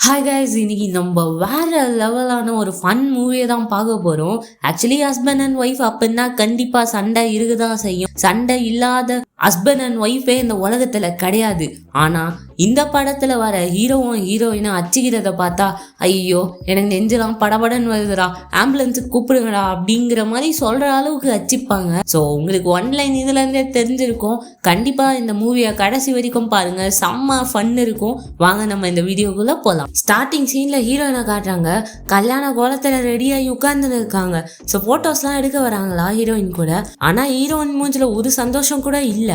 Hi guys, இன்னைக்கு நம்ம வேற லெவலான ஒரு ஃபன் மூவியை தான் பார்க்க போறோம். ஆக்சுவலி ஹஸ்பண்ட் அண்ட் ஒய்ஃப் அப்படின்னா கண்டிப்பா சண்டை இருக்குதான் செய்யும். சண்டை இல்லாத ஹஸ்பண்ட் அண்ட் ஒய்ஃபே இந்த உலகத்துல கிடையாது. ஆனா இந்த படத்துல வர ஹீரோவும் ஹீரோயினும் அச்சுக்கிறத பார்த்தா ஐயோ எனக்கு நெஞ்செல்லாம் படபடன்னு வருதுடா, ஆம்புலன்ஸுக்கு கூப்பிடுங்கடா அப்படிங்கிற மாதிரி சொல்ற அளவுக்கு அச்சிப்பாங்க. ஸோ உங்களுக்கு ஒன்லைன் இதுல இருந்தே தெரிஞ்சிருக்கும். கண்டிப்பா இந்த மூவியை கடைசி வரைக்கும் பாருங்க, செம்ம ஃபன் இருக்கும். வாங்க நம்ம இந்த வீடியோக்குள்ள போலாம். ஸ்டார்டிங் சீன்ல ஹீரோயினை காட்டுறாங்க, கல்யாண கோலத்துல ரெடியாகி உட்கார்ந்துன்னு இருக்காங்க. ஸோ போட்டோஸ்லாம் எடுக்க வராங்களா ஹீரோயின் கூட. ஆனா ஹீரோயின் மூஞ்சில ஒரு சந்தோஷம் கூட இல்ல.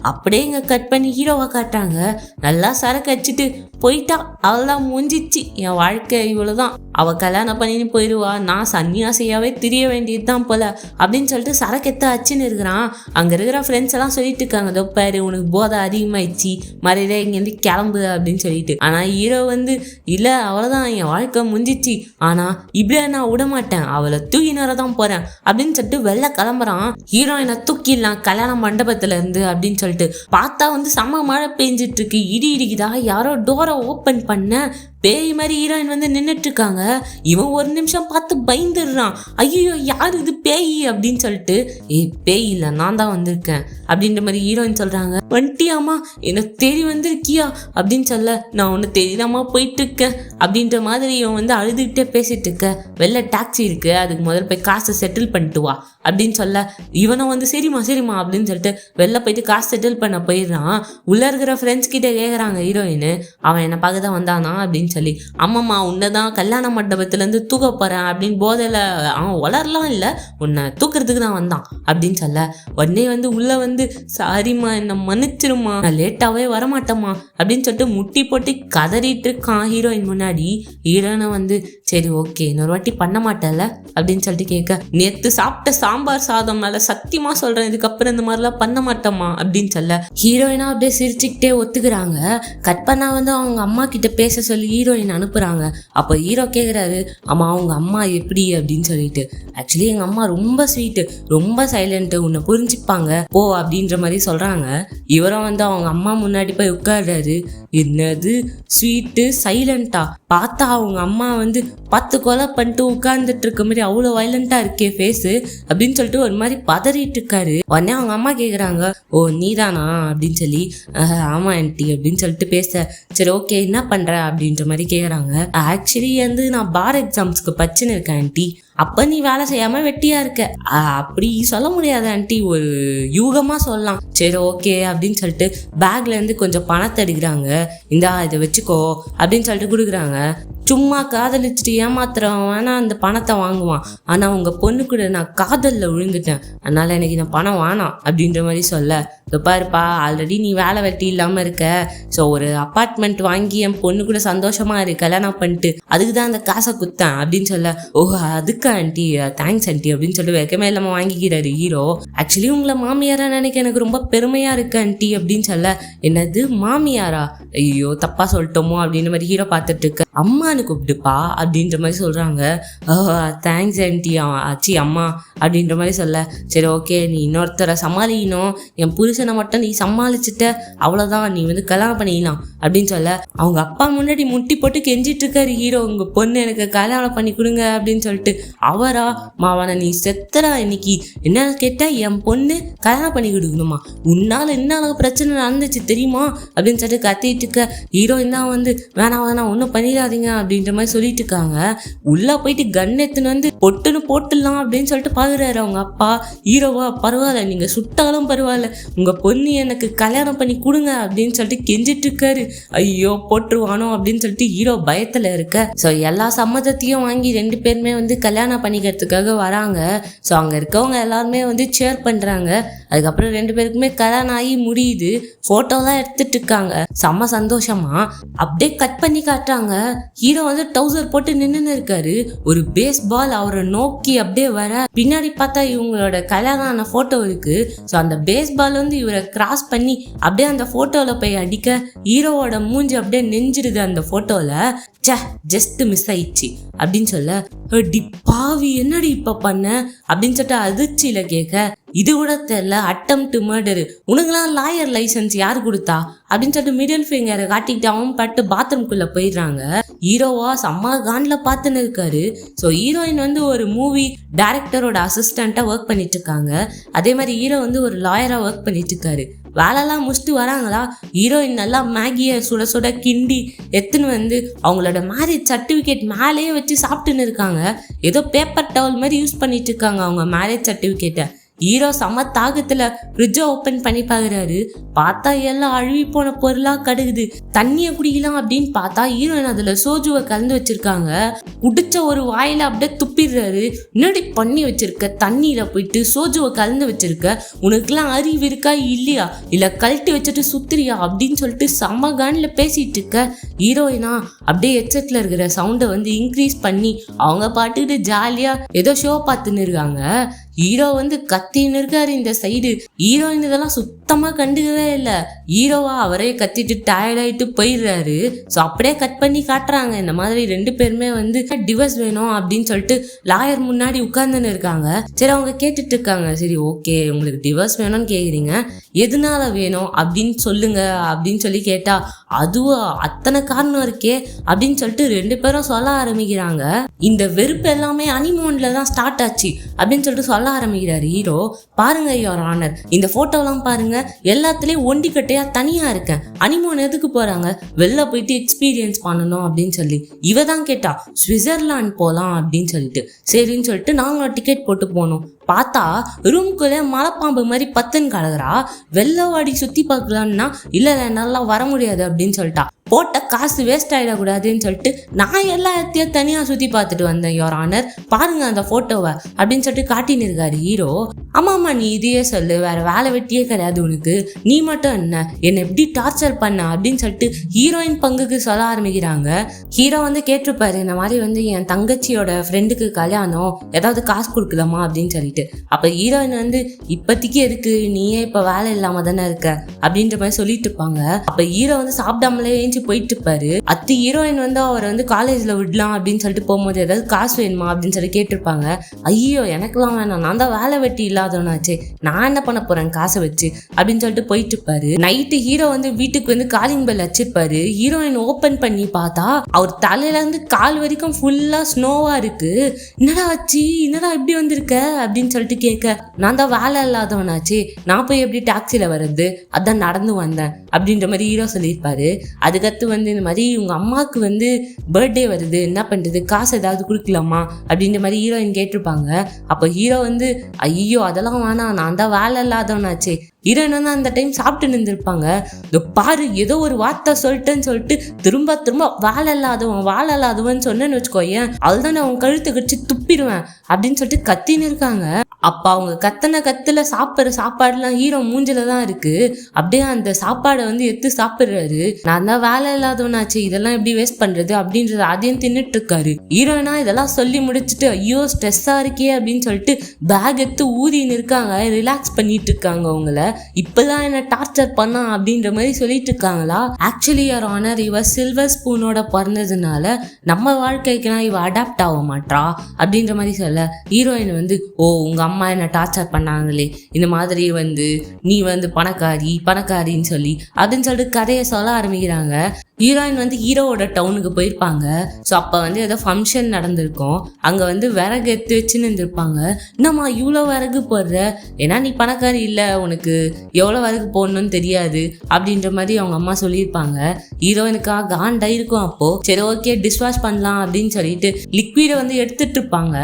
அப்படியே இங்க கட் பண்ணி ஹீரோவை காட்டுறாங்க, நல்லா சரக்கு அடிச்சுட்டு போயிட்டா, அவள்தான் முடிஞ்சிச்சு, என் வாழ்க்கை இவ்வளவுதான், அவ கல்யாணம் பண்ணின்னு போயிடுவா, நான் சன்னியாசியாவே திரிய வேண்டியதுதான் போல அப்படின்னு சொல்லிட்டு சரக்கு எத்த அச்சுன்னு இருக்கிறான். அங்க இருக்கிற ஃப்ரெண்ட்ஸ் எல்லாம் சொல்லிட்டு இருக்காங்க, இதோ பாரு உனக்கு போதை அதிகமாயிடுச்சு, மறையில இங்கேருந்து கிளம்பு அப்படின்னு சொல்லிட்டு. ஆனா ஹீரோ இல்ல அவ்வளவுதான் என் வாழ்க்கை முடிஞ்சிச்சு, ஆனா இப்படியே நான் விட மாட்டேன், அவளை தூக்கினதான் போறேன் அப்படின்னு சொல்லிட்டு வெளில கிளம்புறான். ஹீரோயினை தூக்கிடலாம் கல்யாண மண்டபத்துல இருந்து அப்படின்னு சொல்லிட்டு பார்த்தா செம்ம மழை பெஞ்சிட்டு இருக்கு, இடி இடிக்குதா, யாரோ டோரை ஓப்பன் பண்ண பேய் மாதிரி ஹீரோயின் நின்றுட்டு இருக்காங்க. இவன் ஒரு நிமிஷம் பார்த்து பயந்துடுறான், ஐயோ யாரு இது பேய் அப்படின்னு சொல்லிட்டு. பேய் இல்லை நான் தான் வந்திருக்கேன் அப்படின்ற மாதிரி ஹீரோயின் சொல்றாங்க. வந்துட்டியாமா, எனக்கு தேடி வந்திருக்கியா அப்படின்னு சொல்ல, நான் ஒன்று தெரியாமா போயிட்டு இருக்கேன் அப்படின்ற மாதிரி இவன் அழுதுகிட்டே பேசிட்டு இருக்க. வெளில டாக்ஸி இருக்கு, அதுக்கு முதல்ல போய் காசை செட்டில் பண்ணிட்டு வா அப்படின்னு சொல்ல, இவனும் சரிம்மா சரிம்மா அப்படின்னு சொல்லிட்டு வெளில போயிட்டு காசு செட்டில் பண்ண போயிடுறான். உள்ள இருக்கிற ஃப்ரெண்ட்ஸ் கிட்ட கேட்குறாங்க ஹீரோயின், அவன் என்னை பார்க்க தான் வந்தானா அப்படின்னு சொல்லி. அம்மாம்மா உன்னைதான் கல்யாண மண்டபத்துல இருந்து தூக்க போறேன் அப்படின்னு போதையில அவன் வளரலாம் இல்லை, உன்னை தூக்குறதுக்கு தான் வந்தான் அப்படின்னு சொல்ல, உடனே உள்ள சாரிம்மா என்ன மன்னிச்சிருமா, நான் லேட்டாவே வரமாட்டேம்மா அப்படின்னு சொல்லிட்டு முட்டி போட்டு கதறிட்டு இருக்கான் ஹீரோயின் முன்னாடி. ஹீரோனை சரி ஓகே இன்னொரு வாட்டி பண்ண மாட்டேன்ல அப்படின்னு சொல்லிட்டு கேட்க, நேத்து சாப்பிட்ட சாம்பார் சாதம் மேல சத்தியமா சொல்றேன் இதுக்கப்புறம் இந்த மாதிரிலாம் பண்ண மாட்டோமா அப்படின்னு சொல்ல, ஹீரோயினா அப்படியே சிரிச்சுக்கிட்டே ஒத்துக்கிறாங்க. கட் பண்ணா அவங்க அம்மா கிட்ட பேச சொல்லி ஹீரோயின் அனுப்புறாங்க. அப்போ ஹீரோ கேக்குறாரு, அம்மா அவங்க அம்மா எப்படி அப்படின்னு சொல்லிட்டு. ஆக்சுவலி எங்க அம்மா ரொம்ப ஸ்வீட்டு, ரொம்ப சைலண்ட், உன்னை புரிஞ்சுப்பாங்க போ அப்படின்ற மாதிரி சொல்றாங்க. இவரும் அவங்க அம்மா முன்னாடி போய் உட்கார்றாரு. என்னது ஸ்வீட்டு சைலண்டா, பார்த்தா அவங்க அம்மா 10 கொலை பண்ணிட்டு உட்கார்ந்துட்டு இருக்க மாதிரி அவ்வளோ வைலண்டா இருக்கே ஃபேஸு அப்படின்னு சொல்லிட்டு ஒரு மாதிரி பதறிட்டு இருக்காரு. உடனே அவங்க அம்மா கேட்குறாங்க, ஓ நீதானா அப்படின்னு சொல்லி. ஆமா ஆன்ட்டி அப்படின்னு சொல்லிட்டு பேச, சரி ஓகே என்ன பண்ற அப்படின்ற மாதிரி கேட்குறாங்க. ஆக்சுவலி நான் பார் எக்ஸாம்ஸ்க்கு படிச்சுன்னு இருக்கேன் ஆன்ட்டி. அப்ப நீ வேலை செய்யாம வெட்டியா இருக்க அப்படி சொல்ல முடியாது ஆன்ட்டி, ஒரு யூகமா சொல்லலாம். சரி ஓகே அப்படின்னு சொல்லிட்டு பேக்ல இருந்து கொஞ்சம் பணத்தை எடுக்கிறாங்க. இந்தா இதை வச்சுக்கோ அப்படின்னு சொல்லிட்டு கொடுக்குறாங்க. சும்மா காதலிச்சுட்டு ஏமாத்துறவன் வேணா அந்த பணத்தை வாங்குவான், ஆனா உங்க பொண்ணு கூட நான் காதல்ல விழுந்துட்டேன், அதனால எனக்கு இந்த பணம் வேணாம் அப்படின்ற மாதிரி சொல்ல, பாருப்பா ஆல்ரெடி நீ வேலை வெட்டி இல்லாம இருக்க, ஸோ ஒரு அப்பார்ட்மெண்ட் வாங்கி என் பொண்ணு கூட சந்தோஷமா இரு, கல்யாணம் பண்ணிட்டு அதுக்கு தான் அந்த காசை குத்தேன் அப்படின்னு சொல்ல, ஓ அதுக்கு ஆன்ட்டி தேங்க்ஸ் ஆன்ட்டி அப்படின்னு சொல்லிட்டு வெக்கமே இல்லாம வாங்கிக்கிறாரு ஹீரோ. ஆக்சுவலி உங்களை மாமியாரா நினைக்க எனக்கு ரொம்ப பெருமையா இருக்கு ஆன்ட்டி அப்படின்னு சொல்ல, என்னது மாமியாரா, ஐயோ தப்பா சொல்லிட்டோமோ அப்படின்ற மாதிரி ஹீரோ பார்த்துட்டு இருக்கு. அம்மானு கூப்பிட்டுப்பா அப்படின்ற மாதிரி சொல்றாங்க. தேங்க்ஸ் ஆன்ட்டி ஆச்சி அம்மா அப்படின்ற மாதிரி சொல்ல, சரி ஓகே நீ இன்னொருத்தரை சமாளிக்கணும், என் புருஷனை மட்டும் நீ சமாளிச்சுட்ட அவ்வளோதான், நீ கல்யாணம் பண்ணிக்கலாம் அப்படின்னு சொல்ல, அவங்க அப்பா முன்னாடி முட்டி போட்டு கெஞ்சிட்டு இருக்காரு ஹீரோ, உங்க பொண்ணு எனக்கு கல்யாணம் பண்ணி கொடுங்க அப்படின்னு சொல்லிட்டு. அவரா மாவன நீ செத்துறா இன்னைக்கு, என்ன கேட்டா என் பொண்ணு கல்யாணம் பண்ணி கொடுக்கணுமா, உன்னால என்ன பிரச்சனை நடந்துச்சு தெரியுமா அப்படின்னு சொல்லிட்டு கத்திட்டு இருக்க. ஹீரோயின் தான் வேணாம் வேணாம் ஒன்றும் பண்ணிடாதீங்க அப்படின்ற மாதிரி சொல்லிட்டு இருக்காங்க. உள்ள போயிட்டு கன் எடுத்துன்னு பொட்டுன்னு போட்டுடலாம் அப்படின்னு சொல்லிட்டு பாக்குறாரு அவங்க அப்பா. ஹீரோவா பரவாயில்ல நீங்க சுட்டாலும் பரவாயில்ல, உங்க பொண்ணு எனக்கு கல்யாணம் பண்ணி கொடுங்க அப்படின்னு சொல்லிட்டு கெஞ்சிட்டு இருக்காரு. ஐயோ போட்டுருவானோ அப்படின்னு சொல்லிட்டு ஹீரோ பயத்துல இருக்க. ஸோ எல்லா சம்மதத்தையும் வாங்கி 2 பேருமே கல்யாணம் பண்ணிக்கிறதுக்காக வராங்க. ஸோ அங்க இருக்கவங்க எல்லாருமே சேர் பண்றாங்க. அதுக்கப்புறம் 2 பேருக்குமே கல்யாணம் ஆகி முடியுது. போட்டோலாம் எடுத்துட்டு இருக்காங்க செம்ம சந்தோஷமா. அப்படியே கட் பண்ணி காட்டுறாங்க, ஹீரோ டவுசர் போட்டு நின்னு இருக்காரு. ஒரு பேஸ் பால் அவரை நோக்கி அப்படியே வர, பின்னாடி பார்த்தா இவங்களோட கல்யாணம் ஆன போட்டோ இருக்கு. ஸோ அந்த பேஸ் பால் இவரை கிராஸ் பண்ணி அப்படியே அந்த போட்டோல போய் அடிக்க, ஹீரோவோட மூஞ்சி அப்படியே நெஞ்சிருது அந்த போட்டோல. ஜஸ்ட் மிஸ் ஆயிடுச்சு அப்படின்னு சொல்ல, பாவி என்னடி இப்ப பண்ண அப்படின்னு சொல்லிட்டு அதிர்ச்சியில கேட்க, இது கூட தெரியல அட்டெம்ப்ட் மர்டரு, உனக்குலாம் லாயர் லைசன்ஸ் யார் கொடுத்தா அப்படின்னு சொல்லிட்டு மிடில் ஃபிங்கரை காட்டிக்கிட்டு அவன் பாட்டு பாத்ரூம்குள்ள போயிடுறாங்க. ஹீரோவா செம்ம கான்ல பார்த்துன்னு இருக்காரு. ஸோ ஹீரோயின் வந்து ஒரு மூவி டைரக்டரோட அசிஸ்டண்டா ஒர்க் பண்ணிட்டு இருக்காங்க. அதே மாதிரி ஹீரோ வந்து ஒரு லாயரா ஒர்க் பண்ணிட்டு இருக்காரு. வேலைலாம் முடிச்சுட்டு வராங்களா, ஹீரோயின் நல்லா மேகியை சுட சுட கிண்டி எடுத்துன்னு வந்து அவங்களோட மேரேஜ் சர்டிஃபிகேட் மேலேயே வச்சு சாப்பிட்டுன்னு இருக்காங்க. ஏதோ பேப்பர் டவல் மாதிரி யூஸ் பண்ணிட்டு இருக்காங்க அவங்க மேரேஜ் சர்டிஃபிகேட்டை. ஹீரோ செம தாகத்துல ஃப்ரிட்ஜை ஓப்பன் பண்ணி பார்க்குறாரு. பார்த்தா எல்லாம் அழுவி போன பொருளா கடுகுது. தண்ணியை குடிக்கலாம் அப்படின்னு பார்த்தா ஹீரோயின் அதுல சோஜுவை கலந்து வச்சிருக்காங்க. குடிச்ச ஒரு வாயில அப்படியே துப்பிடுறாரு. முன்னாடி பண்ணி வச்சிருக்க தண்ணியில போயிட்டு சோஜுவை கலந்து வச்சிருக்க, உனக்குலாம் அறிவு இருக்கா இல்லையா, இல்ல கழட்டி வச்சுட்டு சுத்துறியா அப்படின்னு சொல்லிட்டு செம்ம கான்ல பேசிட்டு இருக்க. ஹீரோயினா அப்படியே ஹெட்செட்ல இருக்கிற சவுண்டை வந்து இன்க்ரீஸ் பண்ணி அவங்க பாட்டுக்கிட்டு ஜாலியா ஏதோ ஷோ பார்த்துன்னு இருக்காங்க. ஹீரோ வந்து கத்தின்னு இருக்காரு இந்த சைடு. ஹீரோயின் இதெல்லாம் சுத்தமா கண்டுக்கவே இல்லை. ஹீரோவா அவரே கத்திட்டு டயர்ட் ஆயிட்டு போயிடுறாரு. ஸோ அப்படியே கட் பண்ணி காட்டுறாங்க இந்த மாதிரி 2 பேருமே வந்து டிவோர்ஸ் வேணும் அப்படின்னு சொல்லிட்டு லாயர் முன்னாடி உட்கார்ந்துன்னு இருக்காங்க. சரி அவங்க கேட்டுட்டு இருக்காங்க, சரி ஓகே உங்களுக்கு டிவோர்ஸ் வேணும்னு கேக்குறீங்க, எதனால வேணும் அப்படின்னு சொல்லுங்க அப்படின்னு சொல்லி கேட்டா, அதுவும் அத்தனை காரணம் இருக்கே அப்படின்னு சொல்லிட்டு 2 பேரும் சொல்ல ஆரம்பிக்கிறாங்க. இந்த வெறுப்பு எல்லாமே ஹனிமூன்ல தான் ஸ்டார்ட் ஆச்சு அப்படின்னு சொல்லிட்டு சொல்ல ஆரம்பிக்கிறாரு ஹீரோ. பாருங்க யுவர் ஆனர், இந்த போட்டோலாம் பாருங்க, எல்லாத்துலயும் ஒண்டிக்கட்டையா தனியா இருக்கேன். ஹனிமூன் எதுக்கு போறாங்க, வெளில போயிட்டு எக்ஸ்பீரியன்ஸ் பண்ணணும் அப்படின்னு சொல்லி. இவ தான் கேட்டா சுவிட்சர்லாந்து போலாம் அப்படின்னு சொல்லிட்டு. சரின்னு சொல்லிட்டு நாங்களும் டிக்கெட் போட்டு போனோம். பார்த்தா ரூம்குள்ளே மலைப்பாம்பு மாதிரி பத்துன்னு கலகுறா. வெள்ளவாடி சுத்தி பார்க்கலான்னா இல்ல நல்லா வர முடியாது அப்படின்னு சொல்லிட்டா. போட்ட காசு வேஸ்ட் ஆகிடக்கூடாதுன்னு சொல்லிட்டு நான் எல்லா இடத்தையும் தனியாக சுற்றி பார்த்துட்டு வந்தேன் யுவர் ஆனர், பாருங்க அந்த ஃபோட்டோவை அப்படின்னு சொல்லிட்டு காட்டின்னு இருக்காரு ஹீரோ. ஆமாம்மா நீ இதையே சொல்லு, வேற வேலை வெட்டியே கிடையாது உனக்கு, நீ மட்டும் என்னை எப்படி டார்ச்சர் பண்ண அப்படின்னு சொல்லிட்டு ஹீரோயின் பங்குக்கு சொல்ல ஆரம்பிக்கிறாங்க. ஹீரோ வந்து கேட்டிருப்பாரு, இந்த மாதிரி வந்து என் தங்கச்சியோட ஃப்ரெண்டுக்கு கல்யாணம், ஏதாவது காசு கொடுக்கலாமா அப்படின்னு சொல்லிட்டு. அப்போ ஹீரோயின் வந்து இப்போதைக்கு எதுக்கு, நீயே இப்போ வேலை இல்லாமல் தானே இருக்க அப்படின்ற மாதிரி சொல்லிட்டு இருப்பாங்க. அப்போ ஹீரோ வந்து சாப்பிடாமலே போயிட்டு இருப்பாரு. அத்தி ஹீரோயின் வந்து அவர் வந்து காலேஜ்ல விடலாம் அப்படின்னு சொல்லிட்டு போகும்போது ஏதாவது காசு வேணுமா அப்படின்னு சொல்லி கேட்டிருப்பாங்க. ஐயோ எனக்கெல்லாம் வேணாம், நான் தான் வேலை வெட்டி இல்லாதவனாச்சே, நான் என்ன பண்ண போறேன் காசை வச்சு அப்படின்னு சொல்லிட்டு போயிட்டு இருப்பாரு. நைட்டு ஹீரோ வந்து வீட்டுக்கு வந்து காலிங் பெல் வச்சிருப்பாரு. ஹீரோயின் ஓபன் பண்ணி பார்த்தா அவர் தலையில இருந்து கால் வரைக்கும் ஃபுல்லா ஸ்னோவா இருக்கு. என்னடா வச்சு, என்னடா இப்படி வந்திருக்க அப்படின்னு சொல்லிட்டு கேட்க, நான் தான் வேலை இல்லாதவனாச்சே, நான் போய் எப்படி டாக்ஸில வர்றது, அதான் நடந்து வந்தேன் அப்படின்ற மாதிரி ஹீரோ சொல்லியிருப்பாரு. அதுக்கடுத்து வந்து இந்த மாதிரி உங்க அம்மாவுக்கு வந்து பர்த்டே வருது, என்ன பண்றது, காசு ஏதாவது கொடுக்கலாமா அப்படின்ற மாதிரி ஹீரோயின் கேட்டிருப்பாங்க. அப்போ ஹீரோ வந்து ஐயோ அதெல்லாம் வேணாம், நான் தான் வேலை இல்லாதவனாச்சே. ஹீரோயின் வந்து அந்த டைம் சாப்பிட்டு நின்றுருப்பாங்க. இந்த பாரு ஏதோ ஒரு வார்த்தை சொல்லிட்டேன்னு சொல்லிட்டு திரும்ப திரும்ப வேலை இல்லாதவன் சொன்னேன்னு வச்சுக்கோயேன், அதுதான் நான் உன் கழுத்தை கடிச்சு துப்பிடுவேன் அப்படின்னு சொல்லிட்டு கத்தின்னு இருக்காங்க. அப்ப அவங்க கத்தனை கத்துல சாப்பிட்ற சாப்பாடுலாம் ஹீரோ மூஞ்சில தான் இருக்கு. அப்படியே அந்த சாப்பாடை வந்து எடுத்து சாப்பிடுறாரு. நான் தான் வேலை இல்லாதவனாச்சு, இதெல்லாம் எப்படி வேஸ்ட் பண்றது அப்படின்றது அதையும் தின்னுட்டு இருக்காரு. ஹீரோயினா இதெல்லாம் சொல்லி முடிச்சுட்டு ஐயோ ஸ்ட்ரெஸ்ஸா இருக்கே அப்படின்னு சொல்லிட்டு பேக் எடுத்து ஊதின்னு இருக்காங்க, ரிலாக்ஸ் பண்ணிட்டு இருக்காங்க. அவங்கள இப்பதான் என்ன டார்ச்சர் பண்ணா அப்படின்ற மாதிரி சொல்லிட்டு இருக்காங்களா. ஆக்சுவலி யுவர் ஆனர், இவ சில்வர் ஸ்பூனோட பிறந்ததுனால நம்ம வாழ்க்கைக்குலாம் இவ அடாப்ட் ஆக மாட்டா அப்படின்ற மாதிரி சொல்ல, ஹீரோயின் வந்து ஓ உங்க அம்மா என்ன டார்ச்சர் பண்ணாங்களே, இந்த மாதிரி வந்து நீ வந்து பணக்காரின்னு சொல்லி அப்படின்னு சொல்லிட்டு கதையை சொல்ல ஆரம்பிக்கிறாங்க. ஹீரோயின் வந்து ஹீரோவோட டவுனுக்கு போயிருப்பாங்க. ஸோ அப்போ வந்து ஏதோ ஃபங்க்ஷன் நடந்திருக்கும். அங்கே வந்து விறகு எடுத்து வச்சுன்னு இருந்திருப்பாங்க. என்னம்மா இவ்வளோ விறகு போடுற, ஏன்னா நீ பணக்காரி இல்லை, உனக்கு எவ்வளோ விறகு போடணும்னு தெரியாது அப்படின்ற மாதிரி அவங்க அம்மா சொல்லியிருப்பாங்க. ஹீரோயினுக்காக காண்டா இருக்கும். அப்போ சரி ஓகே டிஷ் வாஷ் பண்ணலாம் அப்படின்னு சொல்லிட்டு லிக்விடை வந்து எடுத்துட்டு இருப்பாங்க.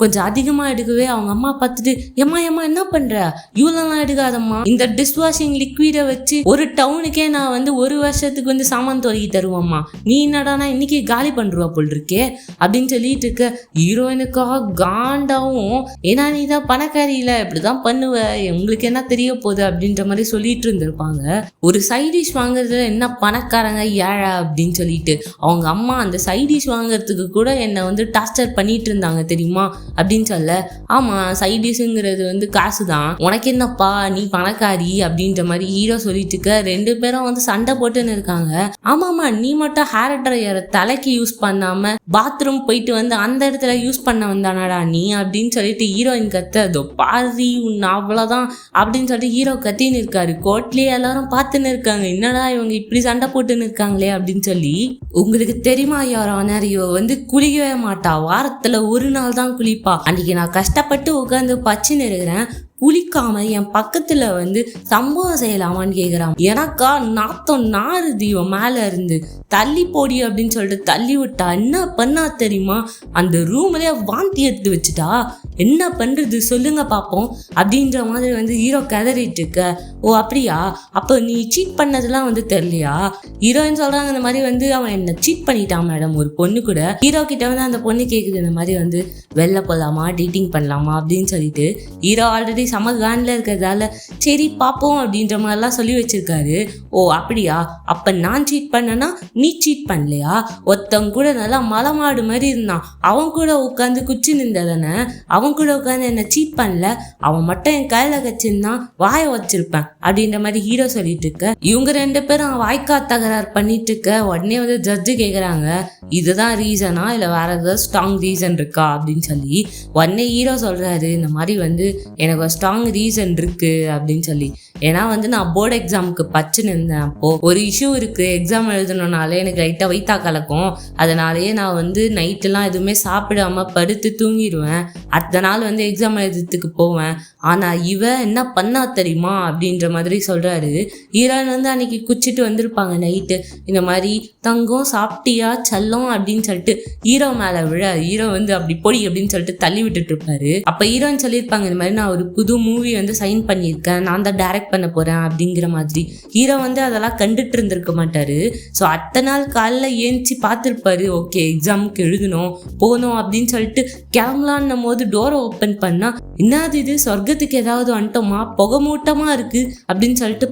கொஞ்சம் அதிகமாக எடுக்கவே அவங்க அம்மா பார்த்துட்டு ஏம்மா என்ன பண்ற, இவ்வளோலாம் எடுக்காதம்மா, இந்த டிஷ் வாஷிங் லிக்விடை வச்சு ஒரு டவுனுக்கே நான் வந்து 1 வருஷத்துக்கு வந்து சாமான் தருவம்மா, நீ என்னடானா இன்னைக்கு காலி பண்றவா போல் இருக்கே அப்படின்னு சொல்லிட்டு இருக்க. ஹீரோயினுக்காக காண்டாவும், ஏன்னா நீ தான் பணக்காரி இல்ல, இப்படிதான் பண்ணுவ, உங்களுக்கு என்ன தெரிய போகுது அப்படின்ற மாதிரி சொல்லிட்டு இருந்திருப்பாங்க. ஒரு சைடிஷ் வாங்குறதுல என்ன பணக்காரங்க ஏழை அப்படின்னு சொல்லிட்டு அவங்க அம்மா அந்த சைடிஷ் வாங்குறதுக்கு கூட என்னை வந்து டார்ச்சர் பண்ணிட்டு இருந்தாங்க தெரியுமா அப்படின்னு சொல்ல, ஆமா சைடிஷ்ங்கிறது வந்து காசு தான், உனக்கு என்னப்பா நீ பணக்காரி அப்படின்ற மாதிரி ஹீரோ சொல்லிட்டு இருக்க. 2 பேரும் வந்து சண்டை போட்டுன்னு இருக்காங்க. ஆமா ஆமா நீ மட்டும் ஹேர் ட்ரையரை தலைக்கு யூஸ் பண்ணாம பாத்ரூம் போயிட்டு வந்து அந்த இடத்துல யூஸ் பண்ண வந்தானடா நீ அப்படின்னு சொல்லிட்டு ஹீரோயின் கத்ததோ பாரி உன் அவ்வளவுதான் அப்படின்னு சொல்லிட்டு ஹீரோ கத்தின்னு இருக்காரு. கோர்ட்லயே எல்லாரும் பார்த்துன்னு இருக்காங்க, என்னடா இவங்க இப்படி சண்டை போட்டுன்னு இருக்காங்களே அப்படின்னு சொல்லி. உங்களுக்கு தெரியுமா யுவர் ஆனர், இவ வந்து குளிக்கவே மாட்டா, வாரத்துல ஒரு நாள் தான் குளிப்பா. அன்னைக்கு நான் கஷ்டப்பட்டு உட்காந்து பச்சின்னு இருக்கிறேன், குளிக்காம என் பக்கத்துல வந்து சம்பவம் செய்யலாமான்னு கேக்குறான். எனக்கா நாத்தம் நாறுது இவன் மேல இருந்து, தள்ளி போடி அப்படின்னு சொல்லிட்டு தள்ளி விட்டா. என்ன பண்ணா தெரியுமா, அந்த ரூம்லயே வாந்தி எடுத்து வச்சுட்டா. என்ன பண்றது சொல்லுங்க பாப்போம் அப்படின்ற மாதிரி வந்து ஹீரோ கதறிட்டு இருக்க. ஓ அப்படியா, அப்ப நீ சீட் பண்ணதெல்லாம் வந்து தெரியலையா? ஹீரோயின் சொல்றாங்க இந்த மாதிரி வந்து அவன் என்ன சீட் பண்ணிட்டான் மேடம் ஒரு பொண்ணு கூட. ஹீரோ கிட்ட வந்து அந்த பொண்ணு கேக்குது இந்த மாதிரி வந்து வெளில போலாமா டேட்டிங் பண்ணலாமா அப்படின்னு சொல்லிட்டு. ஹீரோ ஆல்ரெடி செம கான்ல இருக்கிறதால சரி பாப்போம் அப்படின்ற மாதிரிலாம் சொல்லி வச்சிருக்காரு. ஓ அப்படியா, அப்ப நான் சீட் பண்ணனா நீ சீட் பண்ணலையா? ஒருத்தவங்க கூட நல்லா மலை மாடு மாதிரி இருந்தான், அவன் கூட உட்காந்து குச்சி நின்றதானே, அவன் கூட உட்காந்து என்ன சீட் பண்ணல, அவன் மட்டும் என் கையில கச்சிருந்தான் வாய வச்சிருப்பேன் அப்படின்ற மாதிரி ஹீரோ சொல்லிட்டு இருக்க. இவங்க ரெண்டு பேரும் வாய்க்கா தகராறு பண்ணிட்டு இருக்க. உடனே வந்து ஜட்ஜு கேக்குறாங்க இதுதான் ரீசனா இல்ல வேற ஏதாவது ஸ்ட்ராங் ரீசன் இருக்கா அப்படின்னு சொல்லி. உடனே ஹீரோ சொல்றாரு இந்த மாதிரி வந்து எனக்கு ஒரு ஸ்ட்ராங் ரீசன் இருக்கு அப்படின்னு சொல்லி. ஏன்னா வந்து நான் போர்டு எக்ஸாமுக்கு பச்சுன்னு இருந்தேன், அப்போ ஒரு இஷ்யூ இருக்கு, எக்ஸாம் எழுதணும்னாலே எனக்கு லைட்டா வயிற்றா கலக்கும், அதனாலேயே நான் வந்து நைட்டெல்லாம் எதுவுமே சாப்பிடாம படுத்து தூங்கிடுவேன், அடுத்த நாள் வந்து எக்ஸாம் எழுதுறதுக்கு போவேன். ஆனா இவ என்ன பண்ணா தெரியுமா அப்படின்ற மாதிரி சொல்றாரு. ஹீரோயின் வந்து அன்னைக்கு குச்சிட்டு வந்திருப்பாங்க நைட்டு, இந்த மாதிரி தங்கம் சாப்பிட்டியா செல்லம் அப்படின்னு சொல்லிட்டு ஹீரோ மேல விழ, ஹீரோ வந்து அப்படி பொடி அப்படின்னு சொல்லிட்டு தள்ளி விட்டுட்டு இருப்பாரு. அப்ப ஹீரோயின் சொல்லியிருப்பாங்க இந்த மாதிரி நான் ஒரு புது மூவி வந்து சைன் பண்ணியிருக்கேன், நான் தான் டைரக்ட் பண்ண போறேன் அப்படிங்கிற மாதிரி. ஹீரோ வந்து அதெல்லாம் கண்டுட்டு இருந்திருக்க மாட்டாரு. ஸோ அத்தனை நாள் காலைல ஏஞ்சி பார்த்துருப்பாரு, ஓகே எக்ஸாமுக்கு எழுதணும் போகணும் அப்படின்னு சொல்லிட்டு கிளம்பலான்னும் போது டோரை ஓப்பன் பண்ணா என்னது இது சொர்க்கத்துக்கு ஏதாவது வந்துட்டோமா, புகை மூட்டமா இருக்கு அப்படின்னு சொல்லிட்டு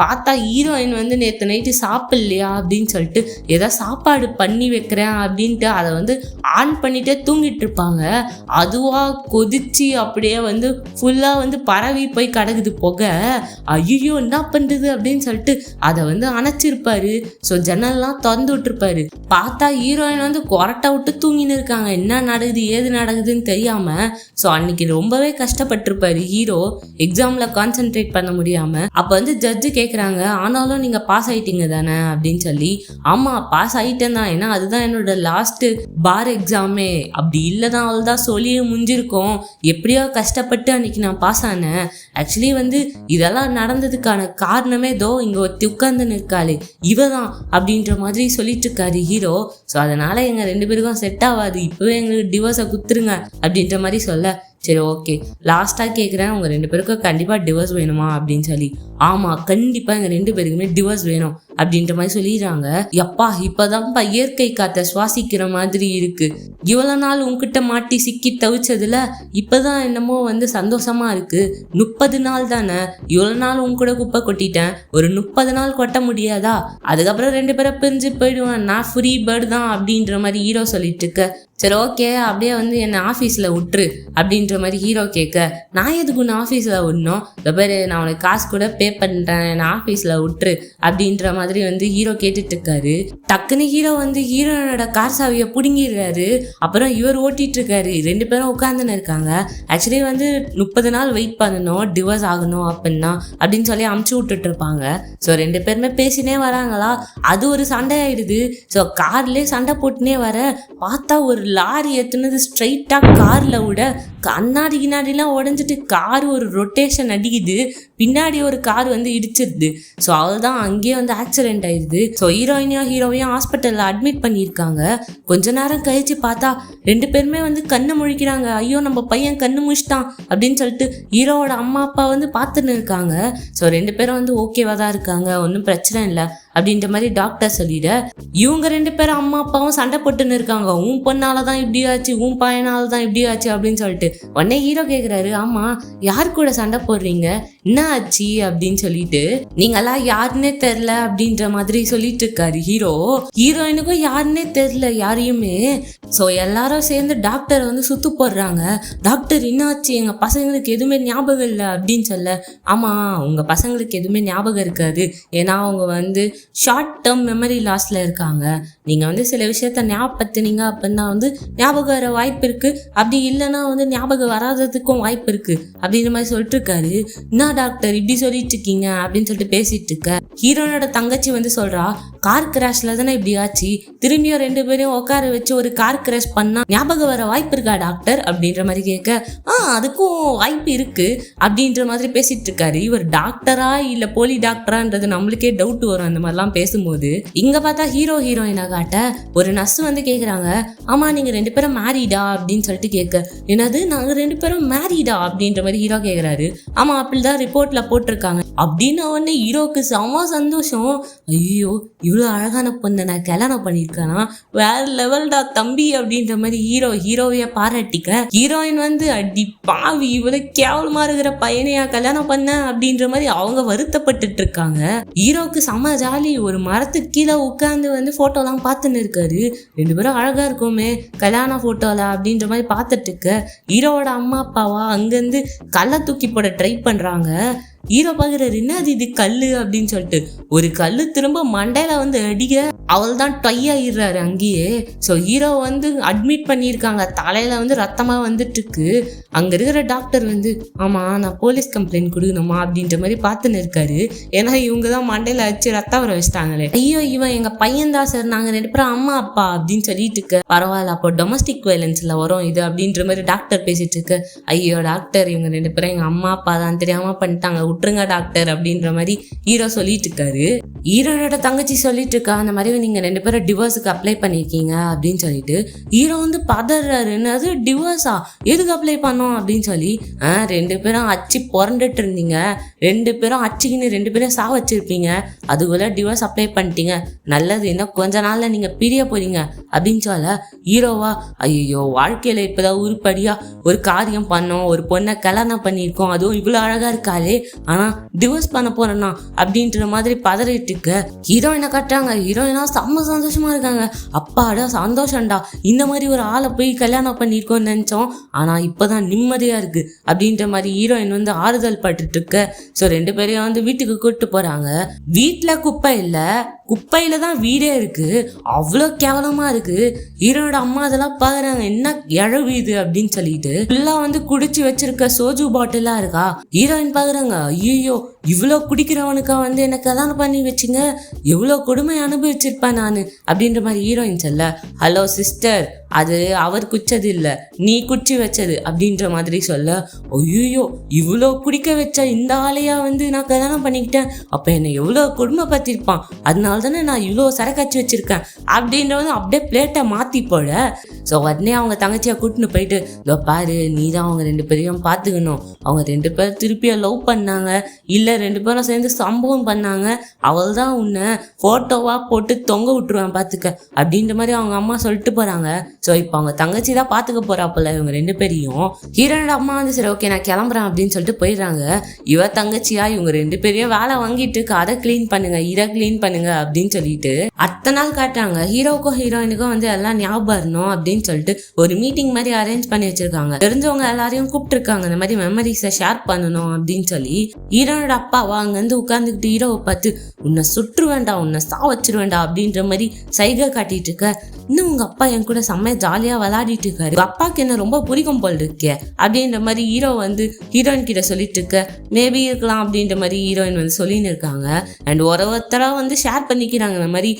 பார்த்தா ஹீரோயின் வந்து நேற்று நைட்டு சாப்பிடலையா அப்படின்னு சொல்லிட்டு ஏதோ சாப்பாடு பண்ணி வைக்கிறேன் அப்படின்ட்டு அதை வந்து ஆன் பண்ணிட்டே தூங்கிட்டு இருப்பாங்க. அதுவா கொதிச்சு அப்படியே வந்து ஃபுல்லா வந்து பரவி போய் கிடக்குது புகை. ஐயோ என்ன பண்றது அப்படின்னு சொல்லிட்டு அதை வந்து அணைச்சிருப்பாரு. ஸோ ஜன்னல்லாம் திறந்து விட்டுருப்பாரு. பார்த்தா ஹீரோயின் வந்து கொரட்டை விட்டு தூங்கின்னு இருக்காங்க, என்ன நடக்குது ஏது நடக்குதுன்னு தெரியாம. ஸோ அன்னைக்கு ரொம்பவே கஷ்டப்பட்டிருப்பாரு ஹீரோ, எக்ஸாம்ல கான்சென்ட்ரேட் பண்ண முடியாம. அப்ப வந்து ஜட்ஜு கேட்குறாங்க ஆனாலும் நீங்க பாஸ் ஆயிட்டீங்க தானே அப்படின்னு சொல்லி. ஆமா பாஸ் ஆயிட்டேன் தான், ஏன்னா அதுதான் என்னோட லாஸ்ட் பார் எக்ஸாமே, அப்படி இல்லைதான் அவள் தான் சொல்லியே முடிஞ்சிருக்கோம், எப்படியோ கஷ்டப்பட்டு அன்னைக்கு நான் பாஸ் ஆனேன். ஆக்சுவலி வந்து இதெல்லாம் நடந்ததுக்கான காரணமே தோ இங்க ஒருத்தி உட்கார்ந்து நிற்காளே இவதான் அப்படின்ற மாதிரி சொல்லிட்டு இருக்காரு ஹீரோ. ஸோ அதனால எங்க ரெண்டு பேருக்கும் செட் ஆகாது, இப்பவே எங்களுக்கு டிவோர்ஸை குத்துருங்க அப்படின்ற மாதிரி சொல்ல. சரி ஓகே லாஸ்டா கேட்குறேன், உங்க ரெண்டு பேருக்கும் கண்டிப்பா டிவோர்ஸ் வேணுமா அப்படின்னு சொல்லி. ஆமா கண்டிப்பா எங்க ரெண்டு பேருக்குமே டிவோர்ஸ் வேணும் அப்படின்ற மாதிரி சொல்லிடுறாங்க. எப்பா இப்பதான்ப்பா இயற்கை காத்த சுவாசிக்கிற மாதிரி இருக்கு, இவ்வளவு நாள் உன்கிட்ட மாட்டி சிக்கி தவிச்சதுல இப்பதான் என்னமோ வந்து சந்தோஷமா இருக்கு. 30 நாள் தானே, இவ்வளவு நாள் உன் கூட குப்பை கொட்டிட்டேன், ஒரு 30 நாள் கொட்ட முடியாதா? அதுக்கப்புறம் ரெண்டு பேரும் பிரிஞ்சு போயிடுவேன், நான் ஃப்ரீ பேர்டு தான் அப்படின்ற மாதிரி ஹீரோ சொல்லிட்டு இருக்க. சரி ஓகே அப்படியே வந்து என்னை ஆஃபீஸில் விட்டுரு அப்படின்ற மாதிரி ஹீரோ கேட்க. நான் எதுக்கு உன்னை ஆஃபீஸில் விடணும், இந்த பேர் நான் உனக்கு காசு கூட பே பண்ணுறேன், என்னை ஆஃபீஸில் விட்டுரு அப்படின்ற மாதிரி வந்து ஹீரோ கேட்டுட்டு இருக்காரு. டக்குன்னு ஹீரோ வந்து ஹீரோனோட கார் சாவியை பிடுங்கிடுறாரு. அப்புறம் இவர் ஓட்டிட்டு இருக்காரு, ரெண்டு பேரும் உட்காந்துன்னு இருக்காங்க. ஆக்சுவலி வந்து 30 நாள் வெயிட் பண்ணணும் டிவோர்ஸ் ஆகணும் அப்படின்னா அப்படின்னு சொல்லி அமுச்சு விட்டுட்டு இருப்பாங்க. ஸோ ரெண்டு பேருமே பேசினே வராங்களா, அது ஒரு சண்டை ஆயிடுது. ஸோ கார்லேயே சண்டை போட்டுனே வர பார்த்தா ஒரு லாரி எத்துனது ஸ்ட்ரைட்டா கார்ல விட கண்ணாடி கிண்ணாடிலாம் உடஞ்சிட்டு கார் ஒரு ரொட்டேஷன் அடிக்குது, பின்னாடி ஒரு கார் வந்து இடிச்சிருது. ஸோ அவள் தான் அங்கேயே வந்து ஆக்சிடென்ட் ஆயிடுது. ஸோ ஹீரோவையும் ஹாஸ்பிட்டலில் அட்மிட் பண்ணியிருக்காங்க. கொஞ்ச நேரம் கழிச்சு பார்த்தா ரெண்டு பேருமே வந்து கண்ணு முழிக்கிறாங்க. ஐயோ நம்ம பையன் கண்ணு முழிச்சிட்டான் அப்படின்னு சொல்லிட்டு ஹீரோவோட அம்மா அப்பா வந்து பார்த்துன்னு இருக்காங்க. ஸோ ரெண்டு பேரும் வந்து ஓகேவா தான் இருக்காங்க, ஒன்றும் பிரச்சனை இல்லை அப்படின்ற மாதிரி டாக்டர் சொல்லிட. இவங்க ரெண்டு பேரும் அம்மா அப்பாவும் சண்டை போட்டுன்னு இருக்காங்க, உன் பொண்ணாலதான் இப்படி ஆச்சு, உன் பையனால தான் இப்படி ஆச்சு அப்படின்னு சொல்லிட்டு. உடனே ஹீரோ கேட்குறாரு, ஆமா யார் கூட சண்டை போடுறீங்க, என்ன ஆச்சு அப்படின்னு சொல்லிட்டு நீங்கெல்லாம் யாருன்னே தெரியல அப்படின்ற மாதிரி சொல்லிட்டு இருக்காரு ஹீரோயினுக்கும் யாருன்னே தெரியல யாரையுமே. ஸோ எல்லாரும் சேர்ந்து டாக்டர் வந்து சுத்து போடுறாங்க. டாக்டர் என்னாச்சு, எங்க பசங்களுக்கு எதுவுமே ஞாபகம் இல்லை அப்படின்னு சொல்ல, ஆமா உங்க பசங்களுக்கு எதுவுமே ஞாபகம் இருக்காது, ஏன்னா அவங்க வந்து ஷார்ட் டேர்ம் மெமரி லாஸ்ல இருக்காங்க. நீங்க வந்து சில விஷயத்த ஞாபகப்படுத்தினீங்க அப்படின்னா வந்து ஞாபகம் வர வாய்ப்பு இருக்கு, அப்படி இல்லைன்னா வந்து ஞாபகம் வராததுக்கும் வாய்ப்பு இருக்கு அப்படின்ற மாதிரி சொல்லிட்டு இருக்காரு. என்ன டாக்டர் இப்படி சொல்லிட்டு இருக்கீங்க அப்படின்னு சொல்லிட்டு பேசிட்டு இருக்க ஹீரோனோட தங்கச்சி வந்து சொல்றா, கார் கிராஷ்ல தானே இப்படி ஆச்சு, திரும்பியும் 2 பேரையும் உட்கார வச்சு ஒரு கார் கிராஷ் பண்ணா ஞாபகம் வர வாய்ப்பு இருக்கா டாக்டர் அப்படின்ற மாதிரி கேட்க, அதுக்கும் வாய்ப்பு இருக்கு அப்படின்ற மாதிரி பேசிட்டு இருக்காரு. இவர் டாக்டரா இல்ல போலி டாக்டரான்றது நம்மளுக்கே டவுட் வரும் அந்த மாதிரிலாம் பேசும்போது. இங்க பார்த்தா ஹீரோயினை காட்ட ஒரு நர்ஸ் வந்து கேக்குறாங்க, ஆமா நீங்க 2 பேரும் மேரிடா அப்படின்னு சொல்லிட்டு கேட்க, என்னது நாங்க 2 பேரும் மேரிடா அப்படின்ற மாதிரி ஹீரோ கேக்குறாரு. ஆமா அப்படிதான் ரிப்போர்ட்ல போட்டிருக்காங்க அப்படின்னு உடனே ஹீரோக்கு செம சந்தோஷம். ஐயோ இவ்வளவு அழகான பொண்ணை நான் கல்யாணம் பண்ணிருக்கேனா, வேற லெவல்டா தம்பி அப்படின்ற மாதிரி ஹீரோவைய பாராட்டிக்க, ஹீரோயின் வந்து அடி பாவி இவ்வளவு கேவலமா இருக்கிற பையனையா கல்யாணம் பண்ண அப்படின்ற மாதிரி அவங்க வருத்தப்பட்டுட்டு இருக்காங்க. ஹீரோக்கு செம ஜாலி, ஒரு மரத்துக்கு கீழே உட்காந்து வந்து போட்டோலாம் பார்த்துன்னு இருக்காரு. 2 பேரும் அழகா இருக்குமே கல்யாண போட்டோல அப்படின்ற மாதிரி பார்த்துட்டு இருக்க, ஹீரோவோட அம்மா அப்பாவா அங்கிருந்து கல்லை தூக்கி போட ட்ரை பண்றாங்க. ஹீரோ பாக்குறாரு, என்னது இது கல்லு அப்படின்னு சொல்லிட்டு ஒரு கல்லு திரும்ப மண்டையில வந்து அடிக்க அவள் தான் டொய் ஆயிடுறாரு அங்கேயே. ஸோ ஹீரோ வந்து அட்மிட் பண்ணியிருக்காங்க, தலையில வந்து ரத்தமா வந்துட்டு இருக்கு. அங்க இருக்கிற டாக்டர் வந்து ஆமா நான் போலீஸ் கம்ப்ளைண்ட் கொடுக்கணுமா அப்படின்ற மாதிரி பார்த்துன்னு இருக்காரு. ஏன்னா இவங்க தான் மண்டையில வச்சு ரத்தம் வர வச்சுட்டாங்களே. ஐயோ இவன் எங்க பையன் தான் சார், நாங்க 2 பேரும் அம்மா அப்பா அப்படின்னு சொல்லிட்டு இருக்க. பரவாயில்ல அப்போ டொமஸ்டிக் வயலன்ஸ்ல வரும் இது அப்படின்ற மாதிரி டாக்டர் பேசிட்டு இருக்கு. ஐயோ டாக்டர் இவங்க 2 பேரும் எங்க அம்மா அப்பா தான், தெரியாம பண்ணிட்டாங்க, விட்டுருங்க டாக்டர் அப்படின்ற மாதிரி ஹீரோ சொல்லிட்டு இருக்காரு. ஹீரோனோட தங்கச்சி சொல்லிட்டு இருக்கா, அந்த மாதிரி நீங்க 2 பேரும் டிவோர்ஸுக்கு அப்ளை பண்ணிருக்கீங்க அப்படின்னு சொல்லிட்டு. ஹீரோ வந்து பதறாரு, என்னது டிவோர்ஸா, எதுக்கு அப்ளை பண்ணோம் அப்படின்னு சொல்லி. 2 பேரும் அச்சு புரண்டுட்டு இருந்தீங்க, 2 பேரும் அச்சுக்கின்னு 2 பேரும் சா வச்சிருப்பீங்க, அதுக்குள்ள டிவோர்ஸ் அப்ளை பண்ணிட்டீங்க, நல்லது, இன்னும் கொஞ்ச நாள்ல நீங்க பிரிய போறீங்க அப்படின்னு சொல்ல ஹீரோவா, ஐயோ வாழ்க்கையில இப்பதான் உருப்படியா ஒரு காரியம் பண்ணோம், ஒரு பொண்ணை கல்யாணம் பண்ணியிருக்கோம், அதுவும் இவ்வளவு அழகா இருக்காளே, ஆனா டிவோர்ஸ் பண்ண போறேன்னா அப்படின்ற மாதிரி பதறிட்டு இருக்க. ஹீரோயினை கட்டுறாங்க, ஹீரோயினா செம்ம சந்தோஷமா இருக்காங்க. அப்பாடா சந்தோஷம்டா, இந்த மாதிரி ஒரு ஆளை போய் கல்யாணம் பண்ணிருக்கோம்னு நினைச்சோம், ஆனா இப்பதான் நிம்மதியா இருக்கு அப்படின்ற மாதிரி ஹீரோயின் வந்து ஆறுதல் பட்டுட்டு இருக்க. ஸோ 2 பேரையும் வந்து வீட்டுக்கு கூப்பிட்டு போறாங்க. வீட்டுல குப்பை இல்ல, குப்பையில தான் வீடே இருக்கு, அவ்வளோ கேவலமா இருக்கு. ஹீரோட அம்மா அதெல்லாம் பாக்குறாங்க, என்ன இழவு இது அப்படின்னு சொல்லிட்டு ஃபுல்லா வந்து குடிச்சு வச்சிருக்க சோஜு பாட்டிலா இருக்கா. ஹீரோயின் பாக்குறாங்க, ஐயோ இவ்வளோ குடிக்கிறவனுக்கா வந்து என்ன கல்யாணம் பண்ணி வச்சுங்க, எவ்வளோ கொடுமை அனுபவிச்சிருப்பேன் நான் அப்படின்ற மாதிரி ஹீரோயின் சொல்ல, ஹலோ சிஸ்டர் அது அவர் குச்சது இல்ல, நீ குச்சி வச்சது அப்படின்ற மாதிரி சொல்ல, ஐயோ இவ்வளோ குடிக்க வச்ச இந்த ஆளையா வந்து நான் கல்யாணம் பண்ணிக்கிட்டேன், அப்ப என்னை எவ்வளோ கொடுமைப்படுத்திருப்பான், அதனால தானே நான் இவ்வளோ சரக்காச்சு வச்சிருக்கேன் அப்படின்றது அப்படியே பிளேட்டை மாத்தி போட. ஸோ உடனே அவங்க தங்கச்சியா கூட்டின்னு போயிட்டு, இதோ பாரு நீ தான் அவங்க 2 பேரையும் பார்த்துக்கணும், அவங்க 2 பேரும் திருப்பியா லவ் பண்ணாங்க, இல்ல 2 பேரும் சேர்ந்து சம்பவம் பண்ணாங்க, அவள் தான் உன்னை போட்டோவா போட்டு தொங்க விட்டுருவேன் பாத்துக்க அப்படின்ற மாதிரி அவங்க அம்மா சொல்லிட்டு போறாங்க. ஸோ இப்போ அவங்க தங்கச்சி தான் பார்த்துக்க போறாப்புல இவங்க 2 பேரையும். ஹீரோனோட அம்மா வந்து சரி ஓகே நான் கிளம்புறேன் அப்படின்னு சொல்லிட்டு போயிடுறாங்க. இவ தங்கச்சியா இவங்க 2 பேரையும் வேலை வாங்கிட்டு இருக்கு, அதை கிளீன் பண்ணுங்க இதை கிளீன் பண்ணுங்க அப்படின்னு சொல்லிட்டு அடுத்த நாள் காட்டுறாங்க. ஹீரோக்கும் ஹீரோயினுக்கும் வந்து எல்லாம் ஞாபகம் வரணும் அப்படின்னு சொல்லிட்டு ஒரு மீட்டிங் மாதிரி அரேஞ்ச் பண்ணி வச்சிருக்காங்க. தெரிஞ்சவங்க எல்லாரையும் கூப்பிட்டு இருக்காங்க, இந்த மாதிரி மெமரிஸை ஷேர் பண்ணணும் அப்படின்னு சொல்லி. ஹீரோனோட அப்பாவா அங்க இருந்து உட்கார்ந்துக்கிட்டு ஹீரோவை பார்த்து, உன்னை சுற்று வேண்டாம், உன்னை சா வச்சிரு வேண்டாம் அப்படின்ற மாதிரி சைகை காட்டிட்டு இருக்க. இன்னும் உங்க அப்பா என் கூட செம்மையா ஜாலியா விளையாடிட்டு இருக்காரு, அப்பாக்கு என்ன ரொம்ப பிடிக்கும் போல் இருக்கே அப்படின்ற மாதிரி ஹீரோ வந்து ஹீரோயின் கிட்ட சொல்லிட்டு இருக்க. மேபி இருக்கலாம் அப்படின்ற மாதிரி ஹீரோயின் வந்து சொல்லின்னு இருக்காங்க. அண்ட் ஒருத்தரா வந்து ஷேர் பண்ணிக்கிறாங்க, இந்த மாதிரி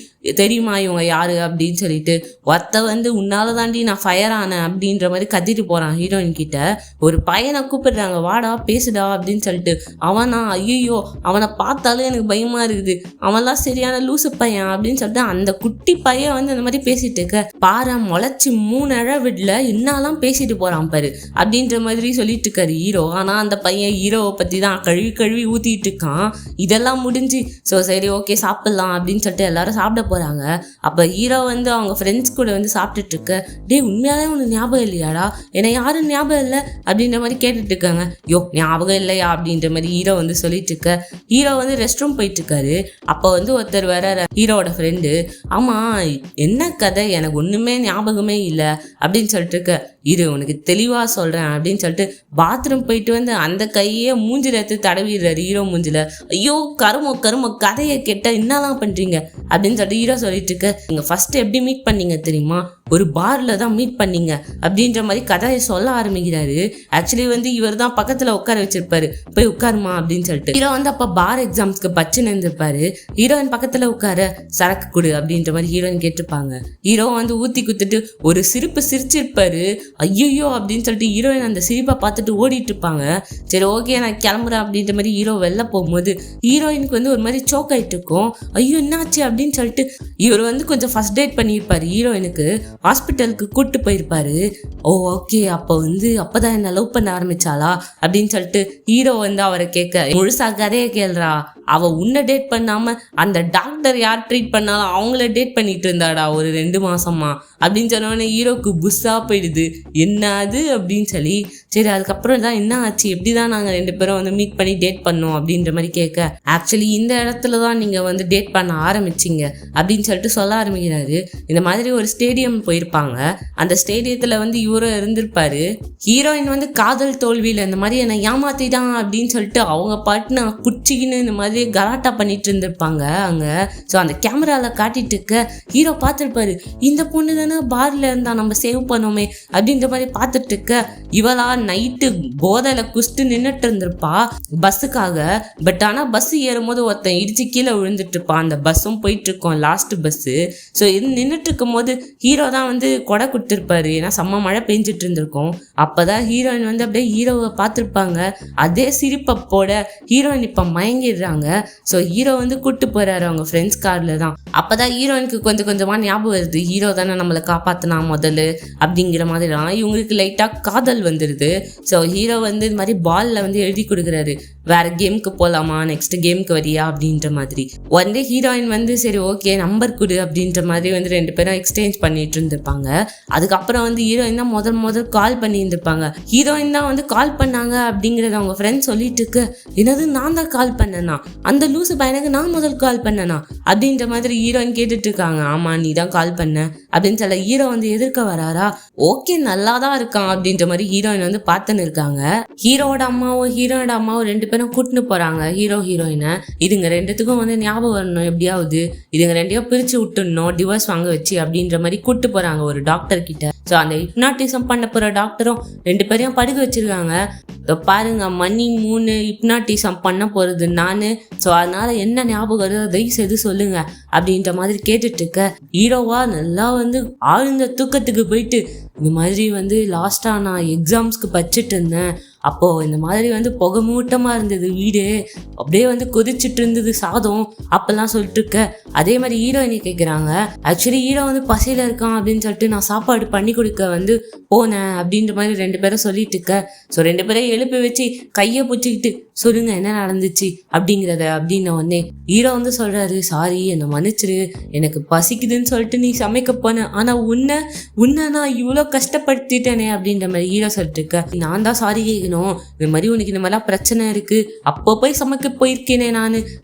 தெரியுமா இவங்க யாரு அப்படின்னு சொல்லிட்டு. ஒருத்த வந்து உன்னால தாண்டி நான் ஃபயர் ஆனேன் அப்படின்ற மாதிரி கத்திட்டு போறான் ஹீரோயின் கிட்ட. ஒரு பையனை கூப்பிடுறாங்க, வாடா பேசுடா அப்படின்னு சொல்லிட்டு. அவனா ஐயோ ஐயோ அவனை பார்த்தாலும் எனக்கு பயமா இருக்குது, அவன்லாம் சரியான லூசு பையன் அப்படின்னு சொல்லிட்டு அந்த குட்டி பையன் வந்து அந்த மாதிரி பேசிட்டு இருக்க, பாரு முளைச்சி 3 விடல என்னெல்லாம் பேசிட்டு போறான் பாரு அப்படின்ற மாதிரி சொல்லிட்டு இருக்காரு ஹீரோ. ஆனா அந்த பையன் ஹீரோவை பத்தி தான் கழுவி கழுவி ஊத்திட்டு இருக்கான். இதெல்லாம் முடிஞ்சு சரி ஓகே சாப்பிடலாம் அப்படின்னு சொல்லிட்டு எல்லாரும் சாப்பிட போறாங்க. அப்ப ஹீரோ வந்து அவங்க ஃப்ரெண்ட்ஸ் கூட வந்து சாப்பிட்டுட்டு இருக்க, டே உண்மையாலே உனக்கு ஞாபகம் இல்லையாடா, ஏன்னா யாரும் ஞாபகம் இல்லை அப்படின்ற மாதிரி கேட்டுட்டு இருக்காங்க. யோ ஞாபகம் இல்லையா அப்படின்ற மாதிரி ஹீரோ வந்து சொல்லிட்டு இருக்க, ஹீரோ வந்து ரெஸ்ட் ரூம் போயிட்டு இருக்காரு. அப்போ வந்து ஒருத்தர் வேற ஹீரோட ஃப்ரெண்டு, ஆமா என்ன கதை எனக்கு ஒண்ணுமே ஞாபகமே இல்லை அப்படின்னு சொல்லிட்டு இருக்க, இரு உனக்கு தெளிவா சொல்றேன் அப்படின்னு சொல்லிட்டு பாத்ரூம் போயிட்டு வந்து அந்த கையே மூஞ்சில எடுத்து தடவிடுறாரு ஹீரோ மூஞ்சில. ஐயோ கருமோ கதையை கேட்டா என்னலாம் பண்றீங்க அப்படின்னு சொல்லிட்டு ஹீரோ சொல்லிட்டு இருக்க, நீங்க ஃபர்ஸ்ட் எப்படி மீட் பண்ணீங்க தெரியுமா, ஒரு பார்ல தான் மீட் பண்ணீங்க அப்படின்ற மாதிரி கதையை சொல்ல ஆரம்பிக்கிறாரு. ஆக்சுவலி வந்து இவர் தான் பக்கத்துல உட்கார வச்சிருப்பாரு, போய் உட்காருமா அப்படின்னு சொல்லிட்டு. ஹீரோ வந்து அப்ப பார் எக்ஸாம்ஸ்க்கு பச்சுன்னு இருந்திருப்பாரு. ஹீரோயின் பக்கத்துல உட்கார சரக்கு கொடு அப்படின்ற மாதிரி ஹீரோயின் கேட்டிருப்பாங்க. ஹீரோ வந்து ஊத்தி குத்துட்டு ஒரு சிரிப்பு சிரிச்சிருப்பாரு. ஐயோ அப்படின்னு சொல்லிட்டு ஹீரோயின் அந்த சிரிப்பை பார்த்துட்டு ஓடிட்டு இருப்பாங்க. சரி ஓகே நான் கிளம்புறேன் அப்படின்ற மாதிரி ஹீரோ வெளில போகும்போது ஹீரோயினுக்கு வந்து ஒரு மாதிரி சோக் ஆயிட்டு இருக்கும். ஐயோ என்னாச்சு அப்படின்னு சொல்லிட்டு இவர் வந்து கொஞ்சம் ஃபர்ஸ்ட் டேட் பண்ணியிருப்பாரு, ஹீரோயினுக்கு ஹாஸ்பிட்டலுக்கு கூப்பிட்டு போயிருப்பாரு. ஓகே அப்பதான் என்ன லவ் பண்ண ஆரம்பிச்சாளா அப்படின்னு சொல்லிட்டு ஹீரோ வந்து அவரை கேட்க, முழுசா கதையை கேள்றா, அவ உன்னை டேட் பண்ணாம அந்த டாக்டர் யார் ட்ரீட் பண்ணாலும் அவங்கள டேட் பண்ணிட்டு இருந்தாடா ஒரு 2 மாசமா அப்படின்னு சொன்னோடனே ஹீரோக்கு புஷ்ஷா போயிடுது. என்ன அது அப்படின்னு சொல்லி, சரி அதுக்கப்புறம் தான் என்ன ஆச்சு, எப்படிதான் நாங்க 2 பேரும் வந்து மீட் பண்ணி டேட் பண்ணோம் அப்படின்ற மாதிரி கேட்க, ஆக்சுவலி இந்த இடத்துலதான் நீங்க வந்து டேட் பண்ண ஆரம்பிச்சிங்க அப்படின்னு சொல்லிட்டு சொல்ல ஆரம்பிக்கிறாரு. இந்த மாதிரி ஒரு ஸ்டேடியம் போயிருப்பாங்க, அந்த ஸ்டேடியத்துல வந்து இவரும் இருந்திருப்பாரு. ஹீரோயின் வந்து காதல் தோல்வியில இந்த மாதிரி என்னை ஏமாத்திட்டான் அப்படின்னு சொல்லிட்டு அவங்க பாட்டு நான் குச்சிக்கின்னு இந்த மாதிரி கலாட்டா பண்ணிட்டு இருந்திருப்பாங்க அங்க. ஸோ அந்த கேமரால காட்டிட்டு இருக்க ஹீரோ பார்த்துருப்பாரு, இந்த பொண்ணு தானே பார்ல இருந்தா நம்ம சேவ் பண்ணோமே அப்படின்ற மாதிரி பார்த்துட்டு இருக்க, இவளா நைட்டு போதையில குஸ்ட்டு நின்றுட்டு இருந்திருப்பா பஸ்ஸுக்காக. பட் ஆனா பஸ் ஏறும் போது ஒருத்தன் இடிச்சு கீழே விழுந்துட்டு இருப்பான். அந்த பஸ்ஸும் போயிட்டு இருக்கோம் லாஸ்ட் பஸ்ஸு. ஸோ இது நின்றுட்டு இருக்கும் போது ஹீரோ தான் வந்து கொடை கொடுத்துருப்பாரு, ஏன்னா செம்ம மழை பெஞ்சிட்டு இருந்திருக்கும். அப்பதான் ஹீரோயின் வந்து அப்படியே ஹீரோவை பார்த்துருப்பாங்க. அதே சிரிப்பப்போட ஹீரோயின் இப்ப மயங்கிடுறாங்க. ஸோ ஹீரோ வந்து கூட்டு போறாரு அவங்க ஃப்ரெண்ட்ஸ் கார்ல தான். அப்பதான் ஹீரோயினுக்கு கொஞ்சம் கொஞ்சமா ஞாபகம் வருது, ஹீரோ தானே நம்மளை காப்பாத்தினா முதல்ல அப்படிங்கிற மாதிரி தான் இவங்களுக்கு லைட்டா காதல் வந்துடுது. ஸோ ஹீரோ வந்து இது மாதிரி பால்ல வந்து எழுதி கொடுக்குறாரு, வேற கேமுக்கு போலாமா, நெக்ஸ்ட் கேமுக்கு வரியா அப்படின்ற மாதிரி. ஒன் டே ஹீரோயின் வந்து சரி ஓகே நம்பர் கொடு அப்படின்ற மாதிரி வந்து 2 பேரும் எக்ஸ்சேஞ்ச் பண்ணிட்டு இருந்திருப்பாங்க. அதுக்கப்புறம் வந்து ஹீரோயின் தான் முதல் கால் பண்ணி இருந்திருப்பாங்க. ஹீரோயின் தான் வந்து கால் பண்ணாங்க அப்படிங்கறத அவங்க ஃப்ரெண்ட் சொல்லிட்டு இருக்கு. என்னது நான் தான் கால் பண்ணனா, அந்த லூசு பையனுக்கு நான் முதல் கால் பண்ணனா அப்படின்ற மாதிரி ஹீரோயின் கேட்டுட்டு இருக்காங்க. ஆமா நீ தான் கால் பண்ண அப்படின்னு சொல்ல ஹீரோ வந்து எதிர்க்க வராரா, ஓகே நல்லா தான் இருக்கான் அப்படின்ற மாதிரி ஹீரோயின் வந்து பார்த்துன்னு இருக்காங்க. ஹீரோட அம்மாவும் 2 பேரும் கூட்டின்னு போறாங்க ஹீரோயினை. இதுங்க 2த்துக்கும் வந்து ஞாபகம் வரணும், எப்படியாவது இதுங்க 2 பிரிச்சு விட்டுணும் டிவோர்ஸ் வாங்க வச்சு அப்படின்ற மாதிரி கூட்டு போறாங்க ஒரு டாக்டர் கிட்ட. ஸோ அந்த ஹிப்னாட்டிசம் பண்ண போற டாக்டரும் 2 பேரையும் படுக்க வச்சிருக்காங்க. பாருங்க மணி 3 ஹிப்னாட்டிசம் பண்ண போறது நானு, ஸோ அதனால என்ன ஞாபகம் வருது தயவு செய்து சொல்லுங்க அப்படின்ற மாதிரி கேட்டுட்டு இருக்க, ஹீரோவா நல்லா வந்து ஆழ்ந்த தூக்கத்துக்கு போயிட்டு இந்த மாதிரி வந்து லாஸ்டா நான் எக்ஸாம்ஸ்க்கு படிச்சுட்டு இருந்தேன், அப்போ இந்த மாதிரி வந்து புகை மூட்டமா இருந்தது வீடு, அப்படியே வந்து கொதிச்சுட்டு இருந்தது சாதம் அப்பெல்லாம் சொல்லிட்டு இருக்க. அதே மாதிரி ஹீரோயினை கேட்குறாங்க, ஆக்சுவலி ஹீரோ வந்து பசியில இருக்கான் அப்படின்னு சொல்லிட்டு நான் சாப்பாடு பண்ணி கொடுக்க வந்து போனேன் அப்படின்ற மாதிரி 2 பேரும் சொல்லிட்டு இருக்க. ஸோ 2 பேரும் எழுப்பி வச்சு கையை பிடிச்சிக்கிட்டு சொல்லுங்க என்ன நடந்துச்சு அப்படிங்கிறத அப்படின்ன உடனே ஹீரோ வந்து சொல்றாரு, சாரி என்னை மன்னிச்சிரு, எனக்கு பசிக்குதுன்னு சொல்லிட்டு நீ சமைக்க போன, ஆனா உன்னை நான் இவ்வளோ கஷ்டப்படுத்திட்டேனே அப்படின்ற மாதிரி ஹீரோ சொல்லிட்டு இருக்க. நான் தான் சாரி கேட்கணும், இந்த மாதிரி உனக்கு இந்த மாதிரிலாம் பிரச்சனை இருக்கு, அப்போ போய் சமைக்க போயிருக்கேனே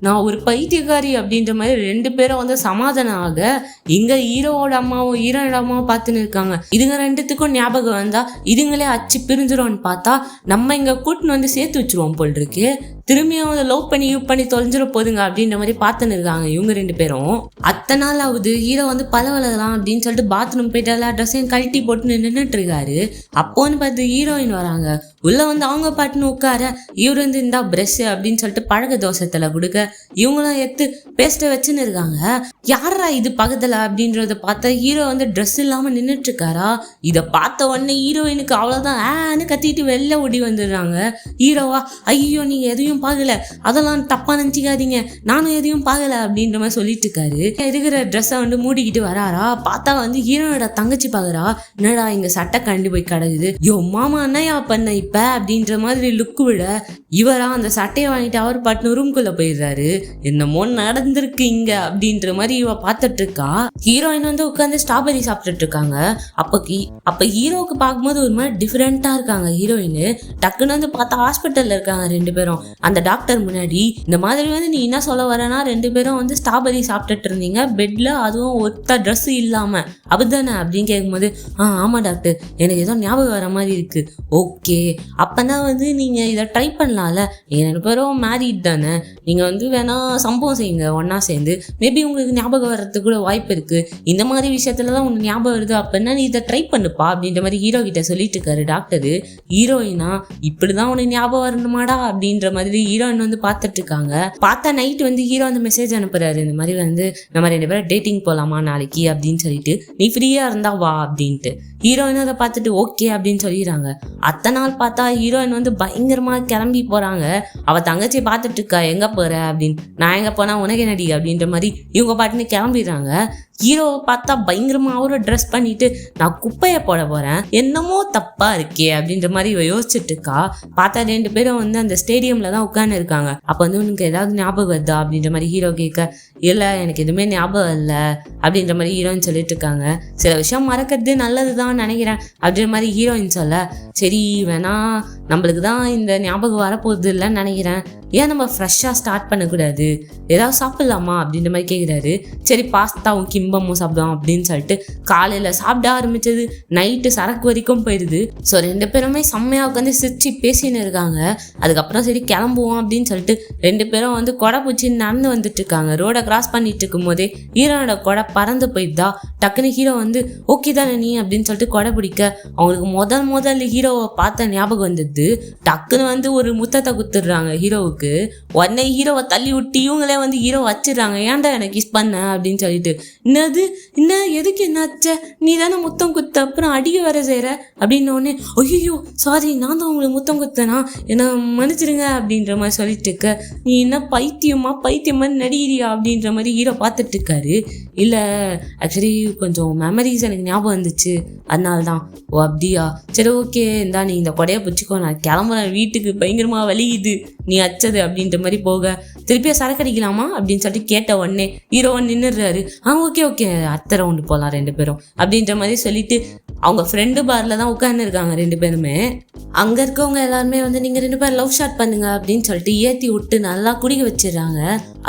நான் ஒரு பைத்தியக்காரி அப்படின்ற மாதிரி 2 பேரும் வந்து சமாதானம் ஆக இங்க ஹீரோவோட அம்மாவும் பார்த்துன்னு இருக்காங்க. இதுங்க 2த்துக்கும் ஞாபகம் வந்தா இதுங்களே அச்சு பிரிஞ்சிரும்னு பார்த்தா நம்ம இங்க கூட்டின்னு வந்து சேர்த்து வச்சிருவோம் போல் இருக்கு. திரும்பியும் அதை லவ் பண்ணி தொலைஞ்சிட போதுங்க அப்படின்ற மாதிரி பார்த்துன்னு இருக்காங்க இவங்க 2 பேரும். அத்தனை நாள் ஆகுது ஹீரோ வந்து பழவலாம் அப்படின்னு சொல்லிட்டு பாத்ரூம் போயிட்டு எல்லா ட்ரெஸ்ஸையும் கழட்டி போட்டு நின்றுட்டு இருக்காரு. அப்போன்னு பார்த்து ஹீரோயின் வராங்க. உள்ள வந்து அவங்க பாட்டுன்னு உட்கார இவர் வந்து இந்தா பிரஷ் அப்படின்னு சொல்லிட்டு பழக தோசத்துல கொடுக்க இவங்களும் எடுத்து பேஸ்ட்டை வச்சுன்னு இருக்காங்க. யாரா இது பக்கத்துல அப்படின்றத பார்த்தா ஹீரோ வந்து ட்ரெஸ் இல்லாம நின்றுட்டு இருக்காரா. இதை பார்த்த உடனே ஹீரோயினுக்கு அவ்வளவுதான் ஆன்னு கத்திட்டு வெளில ஓடி வந்துடுறாங்க. ஹீரோவா ஐயோ நீங்க எதையும் எதையும் பார்க்கல, அதெல்லாம் தப்பா நினச்சிக்காதீங்க, நானும் எதையும் பார்க்கல அப்படின்ற மாதிரி சொல்லிட்டு இருக்காரு. இருக்கிற ட்ரெஸ்ஸை வந்து மூடிக்கிட்டு வராரா, பார்த்தா வந்து ஹீரோனோட தங்கச்சி பாக்குறா, என்னடா இங்க சட்டை கண்டி போய் கிடக்குது, யோ மாமா என்னையா பண்ண இப்ப அப்படின்ற மாதிரி லுக்கு விட, இவரா அந்த சட்டையை வாங்கிட்டு அவர் பாட்டு ரூம்குள்ள போயிடுறாரு. என்னமோ நடந்திருக்கு இங்க அப்படின்ற மாதிரி இவ பார்த்துட்டு இருக்கா. ஹீரோயின் வந்து உட்காந்து ஸ்ட்ராபெரி சாப்பிட்டுட்டு இருக்காங்க. அப்ப ஹீரோவுக்கு பார்க்கும்போது ஒரு மாதிரி டிஃபரெண்டா இருக்காங்க ஹீரோயின். டக்குன்னு வந்து பார்த்தா ஹாஸ்பிட்டல்ல இருக்காங்க 2 பேரும். அந்த டாக்டர் முன்னாடி இந்த மாதிரி வந்து நீ என்ன சொல்ல வரனா, 2 பேரும் வந்து ஸ்ட்ராபெரி சாப்பிட்டுட்டு இருந்தீங்க பெட்ல, அதுவும் ஒத்த ட்ரெஸ் இல்லாம, அப்படிதானே அப்படின்னு கேட்கும்போது, ஆமா டாக்டர், எனக்கு ஏதோ ஞாபகம் வர மாதிரி இருக்கு. ஓகே, அப்பனா வந்து நீங்க இதை ட்ரை பண்ணலாம்ல, 2 பேரும் மேரிட் தானே, நீங்க வந்து வேணா சம்பவம் செய்யுங்க ஒன்னா சேர்ந்து, மேபி உங்களுக்கு ஞாபகம் வர்றதுக்கு கூட வாய்ப்பு இருக்கு, இந்த மாதிரி விஷயத்துலதான் உங்களுக்கு ஞாபகம் வருது, அப்படின்னா நீ இதை ட்ரை பண்ணுப்பா அப்படின்ற மாதிரி ஹீரோ கிட்ட சொல்லிட்டு இருக்காரு டாக்டரு. ஹீரோயினா இப்படிதான் உனக்கு ஞாபகம் வரணுமாடா அப்படின்ற மாதிரி ஹீரோயின் வந்து பார்த்துட்டு இருக்காங்க. பார்த்தா நைட் வந்து ஹீரோ வந்து மெசேஜ் அனுப்புறாரு, இந்த மாதிரி வந்து நம்ம 2 பேரும் டேட்டிங் போலாமா நாளைக்கு அப்படின்னு சொல்லிட்டு, நீ ஃப்ரீயா இருந்தா வா அப்படின்ட்டு. ஹீரோயின் அதை பார்த்துட்டு ஓகே அப்படின்னு சொல்லிடுறாங்க. அத்தனை நாள் பார்த்தா ஹீரோயின் வந்து பயங்கரமா கிளம்பி போறாங்க. அவ தங்கச்சி பார்த்துட்டு இருக்கா, எங்க போற அப்படின்னு. நான் எங்க போனா உனக்கு என்னடி அப்படின்ற மாதிரி இவங்க பாட்டுன்னு கிளம்பிடுறாங்க. ஹீரோவை பார்த்தா பயங்கரமா அவரும் ட்ரெஸ் பண்ணிட்டு, நான் குப்பையை போட போறேன், என்னமோ தப்பா இருக்கே அப்படின்ற மாதிரி இவ யோசிச்சுட்டு இருக்கா. பார்த்தா 2 பேரும் வந்து அந்த ஸ்டேடியம்ல தான் உட்கார்ந்து இருக்காங்க. அப்ப வந்து உனக்கு ஏதாவது ஞாபகம் வருதா அப்படின்ற மாதிரி ஹீரோ கேட்க, இல்ல எனக்கு எதுவுமே ஞாபகம் இல்லை அப்படின்ற மாதிரி ஹீரோயின் சொல்லிட்டு இருக்காங்க. சில விஷயம் மறக்கிறது நல்லதுதான் நினைக்கிறேன் அப்படின்ற மாதிரி ஹீரோயின் சொல்ல, சரி வேணா நம்மளுக்கு தான் இந்த ஞாபகம் வரப்போகுது இல்லைன்னு நினைக்கிறேன், ஏன் நம்ம ஃப்ரெஷ்ஷாக ஸ்டார்ட் பண்ணக்கூடாது, ஏதாவது சாப்பிட்லாமா அப்படின்ற மாதிரி கேட்குறாரு. சரி பாஸ்தாவும் கிம்பமும் சாப்பிடுவோம் அப்படின்னு சொல்லிட்டு காலையில் சாப்பிட ஆரம்பிச்சது நைட்டு சரக்கு வரைக்கும் போயிடுது. ஸோ 2 பேருமே செம்மையாக உட்காந்து சிரிச்சு பேசின்னு இருக்காங்க. அதுக்கப்புறம் சரி கிளம்புவோம் அப்படின்னு சொல்லிட்டு 2 பேரும் வந்து கொடை பிடிச்சி நடந்து வந்துட்டு இருக்காங்க. ரோடை கிராஸ் பண்ணிட்டு இருக்கும் போதே ஹீரோனோட கொடை பறந்து போயிடுதா. டக்குன்னு ஹீரோ வந்து ஓகே தானே நீ அப்படின்னு சொல்லிட்டு கொடை பிடிக்க, அவங்களுக்கு முதல் ஹீரோவை பார்த்த ஞாபகம் வந்தது. டக்குன்னு வந்து ஒரு முத்தத்தை குத்துடுறாங்க ஹீரோவுக்கு. உடனே ஹீரோவை தள்ளி விட்டு இவங்களே வந்து ஹீரோ வச்சிடுறாங்க. ஏன்டா எனக்கு கிஸ் பண்ண அப்படின்னு சொல்லிட்டு, என்ன எதுக்கு என்னாச்ச, நீ தானே முத்தம் குத்த அப்புறம் அடிக்க வர செய்யற அப்படின்னு உடனே, ஐயோ சாரி நான் தான் உங்களுக்கு முத்தம் குத்தனா, என்ன மன்னிச்சிருங்க அப்படின்ற மாதிரி சொல்லிட்டு இருக்க. நீ என்ன பைத்தியமா நடிகிறியா அப்படின்ற மாதிரி ஹீரோ பார்த்துட்டு இருக்காரு. இல்லை ஆக்சுவலி கொஞ்சம் மெமரிஸ் எனக்கு ஞாபகம் வந்துச்சு, அதனால தான். ஓ அப்படியா, சரி ஓகே இந்தா நீ இந்த கொடையை பிடிச்சிக்கோ, நான் கிளம்புறேன் வீட்டுக்கு, பயங்கரமா வலிக்குது நீ அச்சது அப்படின்ற மாதிரி போக, திருப்பியா சரக்கு அடிக்கலாமா அப்படின்னு சொல்லிட்டு கேட்ட உடனே ஹீரோ நின்னுடுறாரு. ஓகே அடுத்த ரவுண்டு போகலாம் 2 பேரும் அப்படின்ற மாதிரி சொல்லிட்டு அவங்க ஃப்ரெண்டு பார்ல தான் உட்கார்ந்து இருக்காங்க 2 பேருமே. அங்க இருக்கவங்க எல்லாருமே வந்து நீங்க 2 பேரும் லவ் ஷாட் பண்ணுங்க அப்படின்னு சொல்லிட்டு ஏத்தி விட்டு நல்லா குடிக்க வச்சிடறாங்க.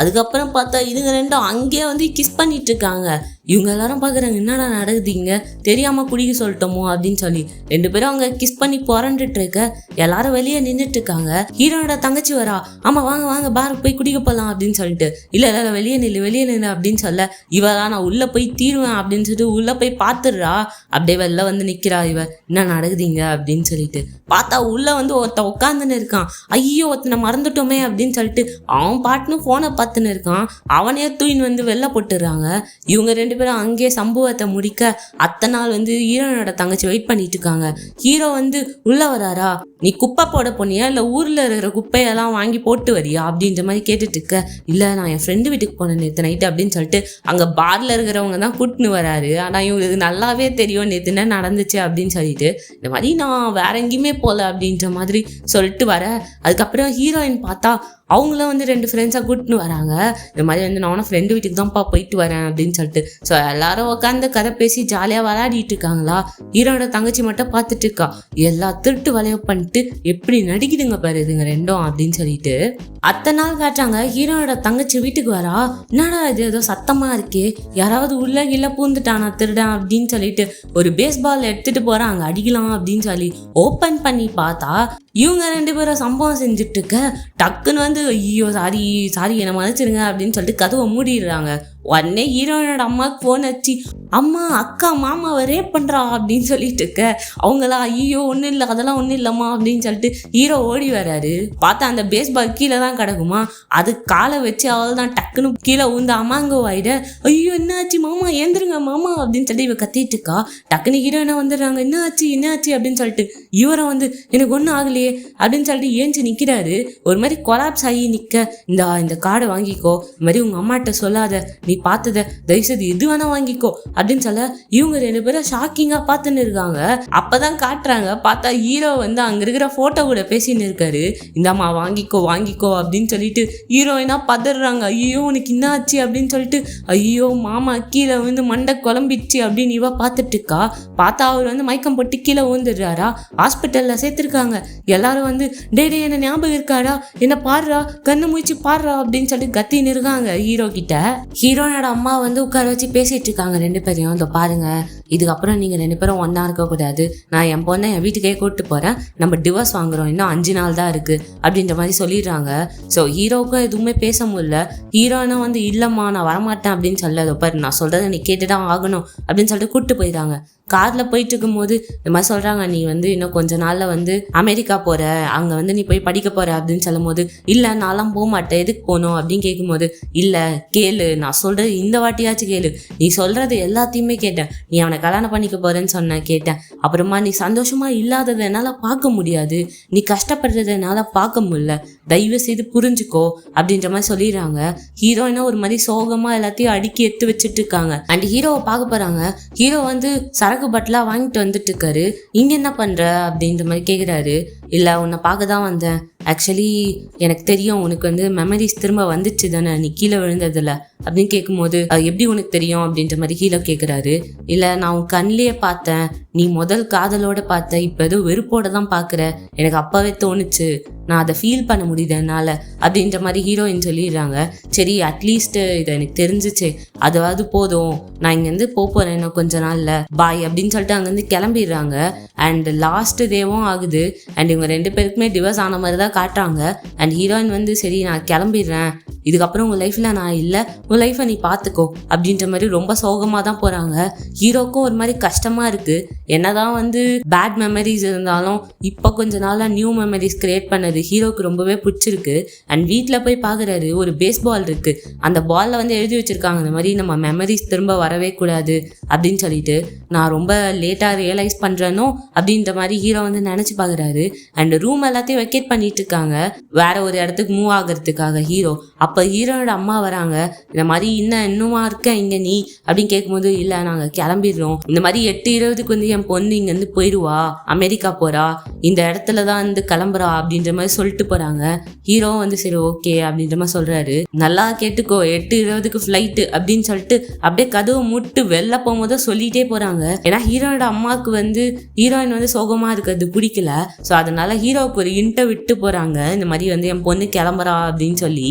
அதுக்கப்புறம் பார்த்தா இதுங்க 2 அங்கேயே வந்து கிஸ் பண்ணிட்டு இருக்காங்க. இவங்க எல்லாரும் பாக்குறாங்க, என்னடா நடக்குதுங்க, தெரியாம குடிக்க சொல்லிட்டோமோ அப்படின்னு சொல்லி 2 பேரும் அவங்க கிஸ் பண்ணி புரண்டுட்டு இருக்க. எல்லாரும் வெளியே நின்றுட்டு இருக்காங்க. ஹீரோனோட தங்கச்சி வரா, ஆமா வாங்க பாருக்கு போய் குடிக்க போலாம் அப்படின்னு சொல்லிட்டு, இல்ல வெளியே நில்லு அப்படின்னு சொல்ல, இவரா நான் உள்ள போய் தீருவேன் அப்படின்னு சொல்லிட்டு உள்ள போய் பாத்துடுறா. அப்படியே வெளில வந்து நிக்கிறா. இவ என்ன நடக்குதுங்க அப்படின்னு சொல்லிட்டு பார்த்தா உள்ள வந்து ஒருத்த உட்காந்துன்னு இருக்கான். ஐயோ ஒருத்தனை மறந்துட்டோமே அப்படின்னு சொல்லிட்டு அவன் பாட்டுன்னு போனை பார்த்துன்னு இருக்கான். அவனே தூயின் வந்து வெளில போட்டுடுறாங்க. இவங்க 2 பேரும் அங்கேயே சம்பவத்தை முடிக்க அத்தனை நாள் வந்து ஹீரோனோட தங்கச்சி வெயிட் பண்ணிட்டு இருக்காங்க. ஹீரோ வந்து உள்ள வராரா, நீ குப்பை போட போனியா இல்ல ஊர்ல இருக்கிற குப்பையெல்லாம் வாங்கி போட்டு வரியா அப்படின்ற மாதிரி கேட்டுட்டு இருக்க. இல்ல நான் என் ஃப்ரெண்டு வீட்டுக்கு போனேன் நேற்று நைட்டு அப்படின்னு சொல்லிட்டு அங்க பார்ல இருக்கிறவங்க தான் கூட்டின்னு வராரு. ஆனா இவங்களுக்கு நல்லாவே தெரியும் நேற்று என்ன நடந்துச்சு அப்படின்னு சொல்லிட்டு, இந்த மாதிரி நான் வேற எங்கேயுமே போல அப்படின்ற மாதிரி சொல்லிட்டு வர. அதுக்கப்புறம் ஹீரோயின் பார்த்தா அவங்களும் வந்து 2 ஃப்ரெண்ட்ஸாக கூட்டின்னு வராங்க. இந்த மாதிரி வந்து நானும் ஃப்ரெண்டு வீட்டுக்கு தான்ப்பா போயிட்டு வரேன் அப்படின்னு சொல்லிட்டு. ஸோ எல்லாரும் உட்காந்து கதை பேசி ஜாலியாக விளையாடிட்டு இருக்காங்களா. ஹீரோட தங்கச்சி மட்டும் பார்த்துட்டு இருக்கா. எல்லா திருட்டு வளைய பண்ணிட்டு எப்படி நடிக்குதுங்க பாரு இதுங்க 2 அப்படின்னு சொல்லிட்டு அத்தனை நாள் காட்டுறாங்க. ஹீரோனோட தங்கச்சி வீட்டுக்கு வரா. என்னடா இது ஏதோ சத்தமா இருக்கே, யாராவது உள்ள இல்ல பூந்துட்டானா திருடன் அப்படின்னு சொல்லிட்டு ஒரு பேஸ்பால் எடுத்துட்டு போறாங்க அடிக்கலாம் அப்படின்னு சொல்லி ஓப்பன் பண்ணி பார்த்தா இவங்க 2 பேரும் சம்பவம் செஞ்சுட்டு இருக்க. டக்குன்னு வந்து ஐயோ சாரி என்னை மன்னிச்சிருங்க அப்படின்னு சொல்லிட்டு கதவை மூடிடுறாங்க. உடனே ஹீரோயினோட அம்மாவுக்கு ஃபோன் வச்சு அம்மா அக்கா மாமாவை ரேப் பண்ணுறா அப்படின்னு சொல்லிட்டு இருக்க. அவங்களா ஐயோ ஒன்றும் இல்லை அதெல்லாம் ஒன்றும் இல்லைம்மா அப்படின்னு சொல்லிட்டு ஹீரோ ஓடி வராரு. பார்த்தா அந்த பேஸ்பால் கீழே தான் கிடக்குமா. அது காலை வச்சு அவள் தான் டக்குன்னு கீழே ஊந்து அம்மாங்க ஆயிட. ஐயோ என்ன ஆச்சு மாமா ஏந்திருங்க மாமா அப்படின்னு சொல்லிட்டு இவ கத்திட்டு இருக்கா. டக்குன்னு ஹீரோயினா வந்துடுறாங்க. என்ன ஆச்சு அப்படின்னு சொல்லிட்டு இவரை வந்து எனக்கு ஒன்றும் ஆகலையே அப்படின்னு சொல்லிட்டு ஏஞ்சி நிற்கிறாரு. ஒரு மாதிரி கொலாப்ஸ் ஆகி நிற்க, இந்த கார்டை வாங்கிக்கோ, இந்த மாதிரி உங்கள் அம்மாட்ட சொல்லாத, நீ பார்த்ததை தயவுசெய்து எது வேணா வாங்கிக்கோ அப்படின்னு சொல்ல இவங்க 2 பேரும் ஷாக்கிங்காக பார்த்துன்னு இருக்காங்க. அப்பதான் காட்டுறாங்க, பார்த்தா ஹீரோ வந்து அங்கே இருக்கிற ஃபோட்டோ கூட பேசின்னு இருக்காரு. இந்தாம்மா வாங்கிக்கோ அப்படின்னு சொல்லிட்டு ஹீரோயினா பதறாங்க. ஐயோ உனக்கு என்ன ஆச்சு அப்படின்னு சொல்லிட்டு, ஐயோ மாமா கீழே வந்து மண்டை குழம்பிடுச்சு அப்படின்னு இவ பார்த்துட்டு இருக்கா. பார்த்தா அவர் வந்து மயக்கம் போட்டு கீழே ஊந்துடுறாரா. ஹாஸ்பிட்டலில் சேர்த்துருக்காங்க. எல்லாரும் வந்து டே என்ன ஞாபகம் இருக்காடா, என்ன பாடுறா, கண்ணு மூச்சு பாடுறா அப்படின்னு சொல்லிட்டு கத்தின்னு இருக்காங்க ஹீரோ கிட்ட. ஹீரோனோட அம்மா வந்து உட்கார வச்சு பேசிட்டு இருக்காங்க 2 பேரையும். இதோ பாருங்க, இதுக்கப்புறம் நீங்க 2 பேரும் ஒன்னா இருக்கக்கூடாது. நான் என் பொண்ணை என் வீட்டுக்கே கூப்பிட்டு போறேன். நம்ம டிவோர்ஸ் வாங்குறோம், இன்னும் 5 நாள் தான் இருக்கு அப்படின்ற மாதிரி சொல்லிடுறாங்க. ஸோ ஹீரோவுக்கும் எதுவுமே பேச முடியல. ஹீரோனா வந்து இல்லம்மா நான் வரமாட்டேன் அப்படின்னு சொல்லதோ பாரு, நான் சொல்றதை நீ கேட்டுதான் ஆகணும் அப்படின்னு சொல்லிட்டு கூப்பிட்டு போயிடுறாங்க. கார்ல போயிட்டு இருக்கும் போது இந்த மாதிரி சொல்றாங்க, நீ வந்து இன்னும் கொஞ்ச நாள்ல வந்து அமெரிக்கா போற, அங்க வந்து நீ போய் படிக்க போற அப்படின்னு சொல்லும் போது, இல்ல நான்லாம் போக மாட்டேன், எதுக்கு போகணும் அப்படின்னு கேட்கும் போது, இல்ல கேளு, நான் சொல்றது இந்த வாட்டியாச்சும் கேளு, நீ சொல்றது எல்லாத்தையுமே கேட்டேன், நீ அவனை கல்யாணம் பண்ணிக்க போறேன்னு சொன்ன கேட்டேன், அப்புறமா நீ சந்தோஷமா இல்லாததை என்னால பார்க்க முடியாது, நீ கஷ்டப்படுறதை என்னால பார்க்க முடியல, தயவு செய்து புரிஞ்சுக்கோ அப்படின்ற மாதிரி சொல்லிடுறாங்க. ஹீரோயினா ஒரு மாதிரி சோகமா எல்லாத்தையும் அடுக்கி எடுத்து வச்சுட்டு இருக்காங்க. அண்ட் ஹீரோவை பார்க்க போறாங்க. ஹீரோ வந்து சரக்கு பட்டலா வாங்கிட்டு வந்துட்டு இருக்காரு. இங்க என்ன பண்ற அப்படின்ற மாதிரி கேக்குறாரு. இல்ல உன்னை பார்க்க தான் வந்தேன், ஆக்சுவலி எனக்கு தெரியும் உனக்கு வந்து மெமரிஸ் திரும்ப வந்துச்சு தானே நீ கீழே விழுந்ததுல அப்படின்னு கேட்கும்போது, எப்படி உனக்கு தெரியும் அப்படின்ற மாதிரி ஹீரோ கேட்குறாரு. இல்லை நான் உன் கண்ணிலேயே பார்த்தேன், நீ முதல் காதலோட பார்த்த, இப்போ ஏதோ வெறுப்போட தான் பார்க்குற, எனக்கு அப்பவே தோணுச்சு, நான் அதை ஃபீல் பண்ண முடியுது என்னால் அப்படின்ற மாதிரி ஹீரோயின் சொல்லிடுறாங்க. சரி அட்லீஸ்ட் இதை எனக்கு தெரிஞ்சிச்சு, அதாவது போதும், நான் இங்கேருந்து போகிறேன் இன்னும் கொஞ்ச நாளில், பாய் அப்படின்னு சொல்லிட்டு அங்கேருந்து கிளம்பிடுறாங்க. அண்ட் லாஸ்ட் டேவும் ஆகுது. அண்ட் இவங்க 2 பேருக்குமே டிவோர்ஸ் ஆன மாதிரி தான் காட்டுறாங்க. அண்ட் ஹீரோயின் வந்து சரி நான் கிளம்பிடுறேன், இதுக்கப்புறம் உங்கள் லைஃப்பில் நான் இல்லை, உன் லைஃப்பை நீ பார்த்துக்கோ அப்படின்ற மாதிரி ரொம்ப சோகமாக தான் போகிறாங்க. ஹீரோக்கும் ஒரு மாதிரி கஷ்டமாக இருக்குது. என்னதான் வந்து பேட் மெமரிஸ் இருந்தாலும் இப்போ கொஞ்ச நாளாக நியூ மெமரிஸ் கிரியேட் பண்ணது ஹீரோக்கு ரொம்பவே பிடிச்சிருக்கு. அண்ட் வீட்டில் போய் பார்க்குறாரு, ஒரு பேஸ்பால் இருக்குது, அந்த பாலில் வந்து எழுதி வச்சுருக்காங்க, இந்த மாதிரி நம்ம மெமரிஸ் திரும்ப வரவே கூடாது அப்படின்னு சொல்லிட்டு. நான் ரொம்ப லேட்டாக ரியலைஸ் பண்ணுறேனோ அப்படின்ற மாதிரி ஹீரோ வந்து நினச்சி பார்க்குறாரு. அண்ட் ரூம் எல்லாத்தையும் வெக்கேட் பண்ணிட்டு இருக்காங்க வேற ஒரு இடத்துக்கு மூவ் ஆகிறதுக்காக ஹீரோ. அப்போ ஹீரோனோட அம்மா வராங்க. இந்த மாதிரி இன்னுமா இருக்க இங்கே நீ அப்படின்னு கேட்கும்போது, இல்லை நாங்கள் கிளம்பிடுறோம், இந்த மாதிரி 8:20 வந்து என் பொண்ணு இங்கேருந்து போயிடுவா, அமெரிக்கா போகிறா, இந்த இடத்துல தான் வந்து கிளம்புறா அப்படின்ற மாதிரி சொல்லிட்டு போகிறாங்க. ஹீரோ வந்து சரி ஓகே அப்படின்ற மாதிரி சொல்கிறாரு. நல்லா கேட்டுக்கோ, 8:20 ஃப்ளைட்டு அப்படின்னு சொல்லிட்டு அப்படியே கதவை மூட்டு வெளில போகும்போது சொல்லிகிட்டே போகிறாங்க. ஏன்னா ஹீரோனோட அம்மாவுக்கு வந்து ஹீரோயின் வந்து சோகமாக இருக்கிறது பிடிக்கல. ஸோ அதனால ஹீரோவுக்கு ஒரு இன்ட்டை விட்டு போகிறாங்க, இந்த மாதிரி வந்து என் பொண்ணு கிளம்புறா அப்படின்னு சொல்லி.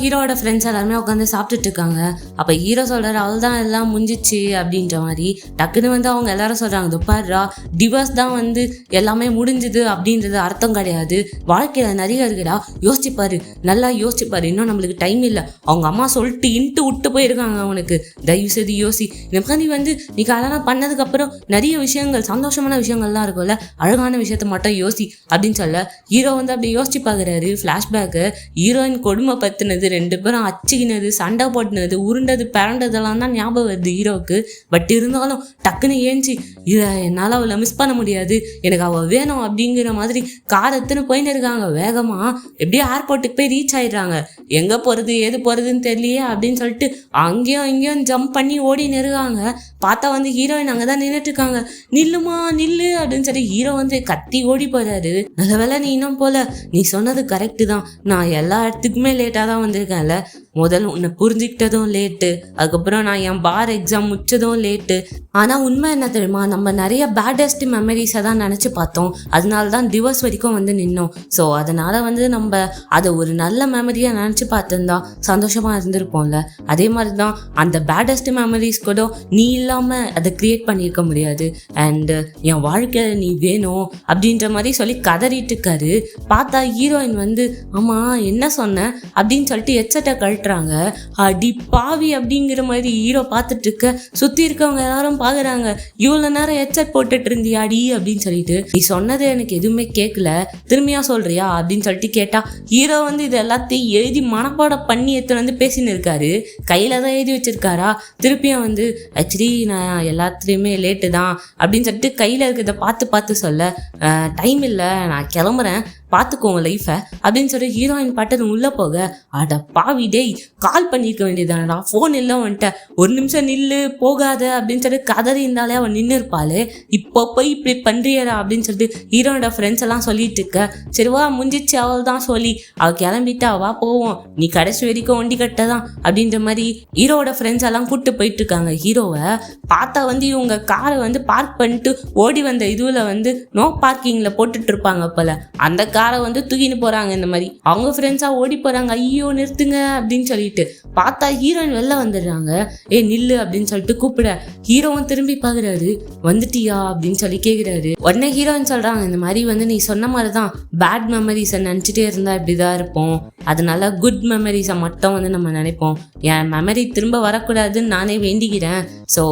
ஹீரோட ஃப்ரெண்ட்ஸ் எல்லாருமே உட்காந்து சாப்பிட்டுட்டு இருக்காங்க. அப்போ ஹீரோ சொல்கிறாரு, அவள் தான் எல்லாம் முடிஞ்சிச்சு அப்படின்ற மாதிரி. டக்குன்னு வந்து அவங்க எல்லாரும் சொல்கிறாங்க, பாருடா டிவோர்ஸ் தான் வந்து எல்லாமே முடிஞ்சுது அப்படின்றது அர்த்தம் கிடையாது, வாழ்க்கையில் நிறைய இருக்குடா, யோசிச்சுப்பாரு, நல்லா யோசிச்சுப்பாரு, இன்னும் நம்மளுக்கு டைம் இல்லை, அவங்க அம்மா சொல்லிட்டு இன்ட்டு விட்டு போயிருக்காங்க அவனுக்கு, தயவு செய்து யோசி, இந்த மாதிரி வந்து நீ கல்யாணம் பண்ணதுக்கப்புறம் நிறைய விஷயங்கள் சந்தோஷமான விஷயங்கள்லாம் இருக்கும்ல, அழகான விஷயத்த மட்டும் யோசி அப்படின்னு சொல்ல ஹீரோ வந்து அப்படி யோசிச்சு பார்க்குறாரு. ஃப்ளாஷ்பேக்கு ஹீரோயின் கொடுமை பற்றினது, 2 பேரும் அச்சுக்கினது, சண்டை போட்டுனது, உருண்டது பிறண்டதெல்லாம் தான் ஞாபகம் வருது ஹீரோவுக்கு. பட் இருந்தாலும் டக்குன்னு ஏஞ்சி, இதை என்னால் அவளை மிஸ் பண்ண முடியாது, எனக்கு அவள் வேணும் அப்படிங்கிற மாதிரி கார் எடுத்துன்னு போயின்னு இருக்காங்க வேகமாக. எப்படியும் ஏர்போர்ட்டுக்கு போய் ரீச் ஆயிடுறாங்க. எங்கே போகிறது ஏது போகிறதுன்னு தெரியலையே அப்படின்னு சொல்லிட்டு அங்கேயும் இங்கேயும் ஜம்ப் பண்ணி ஓடின்னு இருக்காங்க. பார்த்தா வந்து ஹீரோயின் அங்கே தான் நின்றுட்டு இருக்காங்க. நில்லுமா நில்லு அப்படின்னு சொல்லி ஹீரோ வந்து கத்தி ஓடி போறாரு. நல்ல வேலை நீ இன்னும் போல, நீ சொன்னது கரெக்டு தான், நான் எல்லா இடத்துக்குமே லேட்டாக தான் வந்திருக்கேன்ல, முதல்ல உன்னை புரிஞ்சுக்கிட்டதும் லேட்டு, அதுக்கப்புறம் நான் என் பார் எக்ஸாம் முடிச்சதும் லேட்டு. ஆனால் உண்மை என்ன தெரியுமா, நம்ம நிறைய பேடஸ்ட் மெமரிஸை தான் நினச்சி பார்த்தோம், அதனால தான் டிவோர்ஸ் வரைக்கும் வந்து நின்னோம். ஸோ அதனால் வந்து நம்ம அதை ஒரு நல்ல மெமரியாக நினச்சி பார்த்துருந்தா சந்தோஷமாக இருந்திருப்போம்ல. அதே மாதிரி தான் அந்த பேடஸ்ட் மெமரிஸ் கூட நீ இல்லாமல் அதை க்ரியேட் பண்ணியிருக்க முடியாது. அண்டு என் வாழ்க்கையில் நீ வேணும் அப்படின்ற மாதிரி சொல்லி கதறிட்டு இருக்காரு. பார்த்தா ஹீரோயின் வந்து, ஆமாம் என்ன சொன்னேன் அப்படின்னு சொல்லிட்டு ஹெட்செட்டை கழட்டுறாங்க. போட்டுறாங்க. அடி பாவி அப்படிங்கிற மாதிரி ஹீரோ பார்த்துட்டு இருக்க, சுற்றி இருக்கவங்க எல்லாரும் பார்க்குறாங்க. இவ்வளோ நேரம் ஹெட்செட் போட்டுட்டு இருந்தியாடி அப்படின்னு சொல்லிட்டு, நீ சொன்னது எனக்கு எதுவுமே கேட்கல, திரும்பியா சொல்றியா அப்படின்னு சொல்லிட்டு கேட்டா, ஹீரோ வந்து இது எல்லாத்தையும் எழுதி மனப்பாடம் பண்ணி எடுத்துன்னு வந்து பேசின்னு இருக்காரு. கையில் தான் எழுதி வச்சிருக்காரா. திருப்பியும் வந்து ஆக்சுவலி நான் எல்லாத்துலேயுமே லேட்டு தான் அப்படின்னு சொல்லிட்டு கையில் இருக்கிறத பார்த்து சொல்ல, டைம் இல்லை நான் கிளம்புறேன் பார்த்துக்கோங்க லைஃபை அப்படின்னு சொல்லி ஹீரோயின் பாட்டு உள்ளே போக, அட பாவி டேய் கால் பண்ணியிருக்க வேண்டியதானடா, ஃபோன் இல்லை வந்துட்ட, ஒரு நிமிஷம் நில்லு போகாத அப்படின்னு சொல்லிட்டு கதறி இருந்தாலே அவன் நின்று இருப்பாளே, இப்போ போய் இப்படி பண்ணுறியடா அப்படின்னு சொல்லிட்டு ஹீரோனோட ஃப்ரெண்ட்ஸ் எல்லாம் சொல்லிட்டு இருக்க. சரிவா முடிஞ்சிச்சு அவள் தான் சொல்லி அவள் கிளம்பிட்டா, வா போவோம் நீ கடைசி வரைக்கும் ஒண்டி கட்ட தான் அப்படின்ற மாதிரி ஹீரோவோட ஃப்ரெண்ட்ஸ் எல்லாம் கூப்பிட்டு போயிட்டு இருக்காங்க. ஹீரோவை பார்த்தா வந்து இவங்க காரை வந்து பார்க் பண்ணிட்டு ஓடி வந்த இதுவில் வந்து நோ பார்க்கிங்கில் போட்டுட்டு இருப்பாங்க போல, அந்த காரை வந்து தூக்கின்னு போறாங்க. இந்த மாதிரி அவங்க ஃப்ரெண்ட்ஸா ஓடி போறாங்க, ஐயோ நிறுத்துங்க அப்படின்னு சொல்லிட்டு. பார்த்தா ஹீரோயின் வெளில வந்துடுறாங்க. நில்லு அப்படின்னு சொல்லிட்டு கூப்பிட, ஹீரோவும் திரும்பி பாக்குறாரு, வந்துட்டியா அப்படின்னு சொல்லி கேட்குறாரு. உடனே ஹீரோயின் சொல்றாங்க, இந்த மாதிரி வந்து நீ சொன்ன மாதிரி தான் பேட் மெமரிஸை நினச்சிட்டே இருந்தா இப்படிதான் இருப்போம், அதனால குட் மெமரிஸை மட்டும் வந்து நம்ம நினைப்போம், என் மெமரி திரும்ப வரக்கூடாதுன்னு நானே வேண்டிக்கிறேன், ஸோ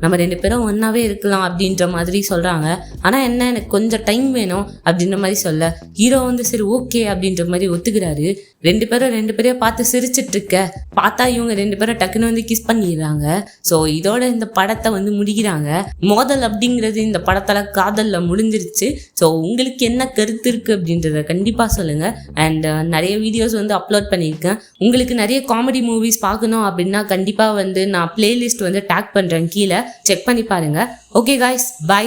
நம்ம 2 பேரும் ஒன்னாவே இருக்கலாம் அப்படின்ற மாதிரி சொல்றாங்க. ஆனா என்ன எனக்கு கொஞ்சம் டைம் வேணும் அப்படின்ற மாதிரி சொல்ல, ஹீரோ வந்து சரி ஓகே அப்படின்ற மாதிரி ஒத்துக்கிறாரு. 2 பேரையும் பார்த்து சிரிச்சிட்டு இருக்க, பார்த்தா இவங்க 2 பேரும் டக்குன்னு வந்து கிஸ் பண்ணிடுறாங்க. ஸோ இதோட இந்த படத்தை வந்து முடிக்கிறாங்க. மோதல் அப்படிங்கிறது இந்த படத்துல காதல்ல முடிஞ்சிருச்சு. ஸோ உங்களுக்கு என்ன கருத்து இருக்கு அப்படின்றத கண்டிப்பா சொல்லுங்க. அண்ட் நிறைய வீடியோஸ் வந்து அப்லோட் பண்ணியிருக்கேன். உங்களுக்கு நிறைய காமெடி மூவிஸ் பார்க்கணும் அப்படின்னா கண்டிப்பா வந்து நான் பிளேலிஸ்ட் வந்து டேக் பண்றேன், கீழே செக் பண்ணி பாருங்க. Okay guys, by.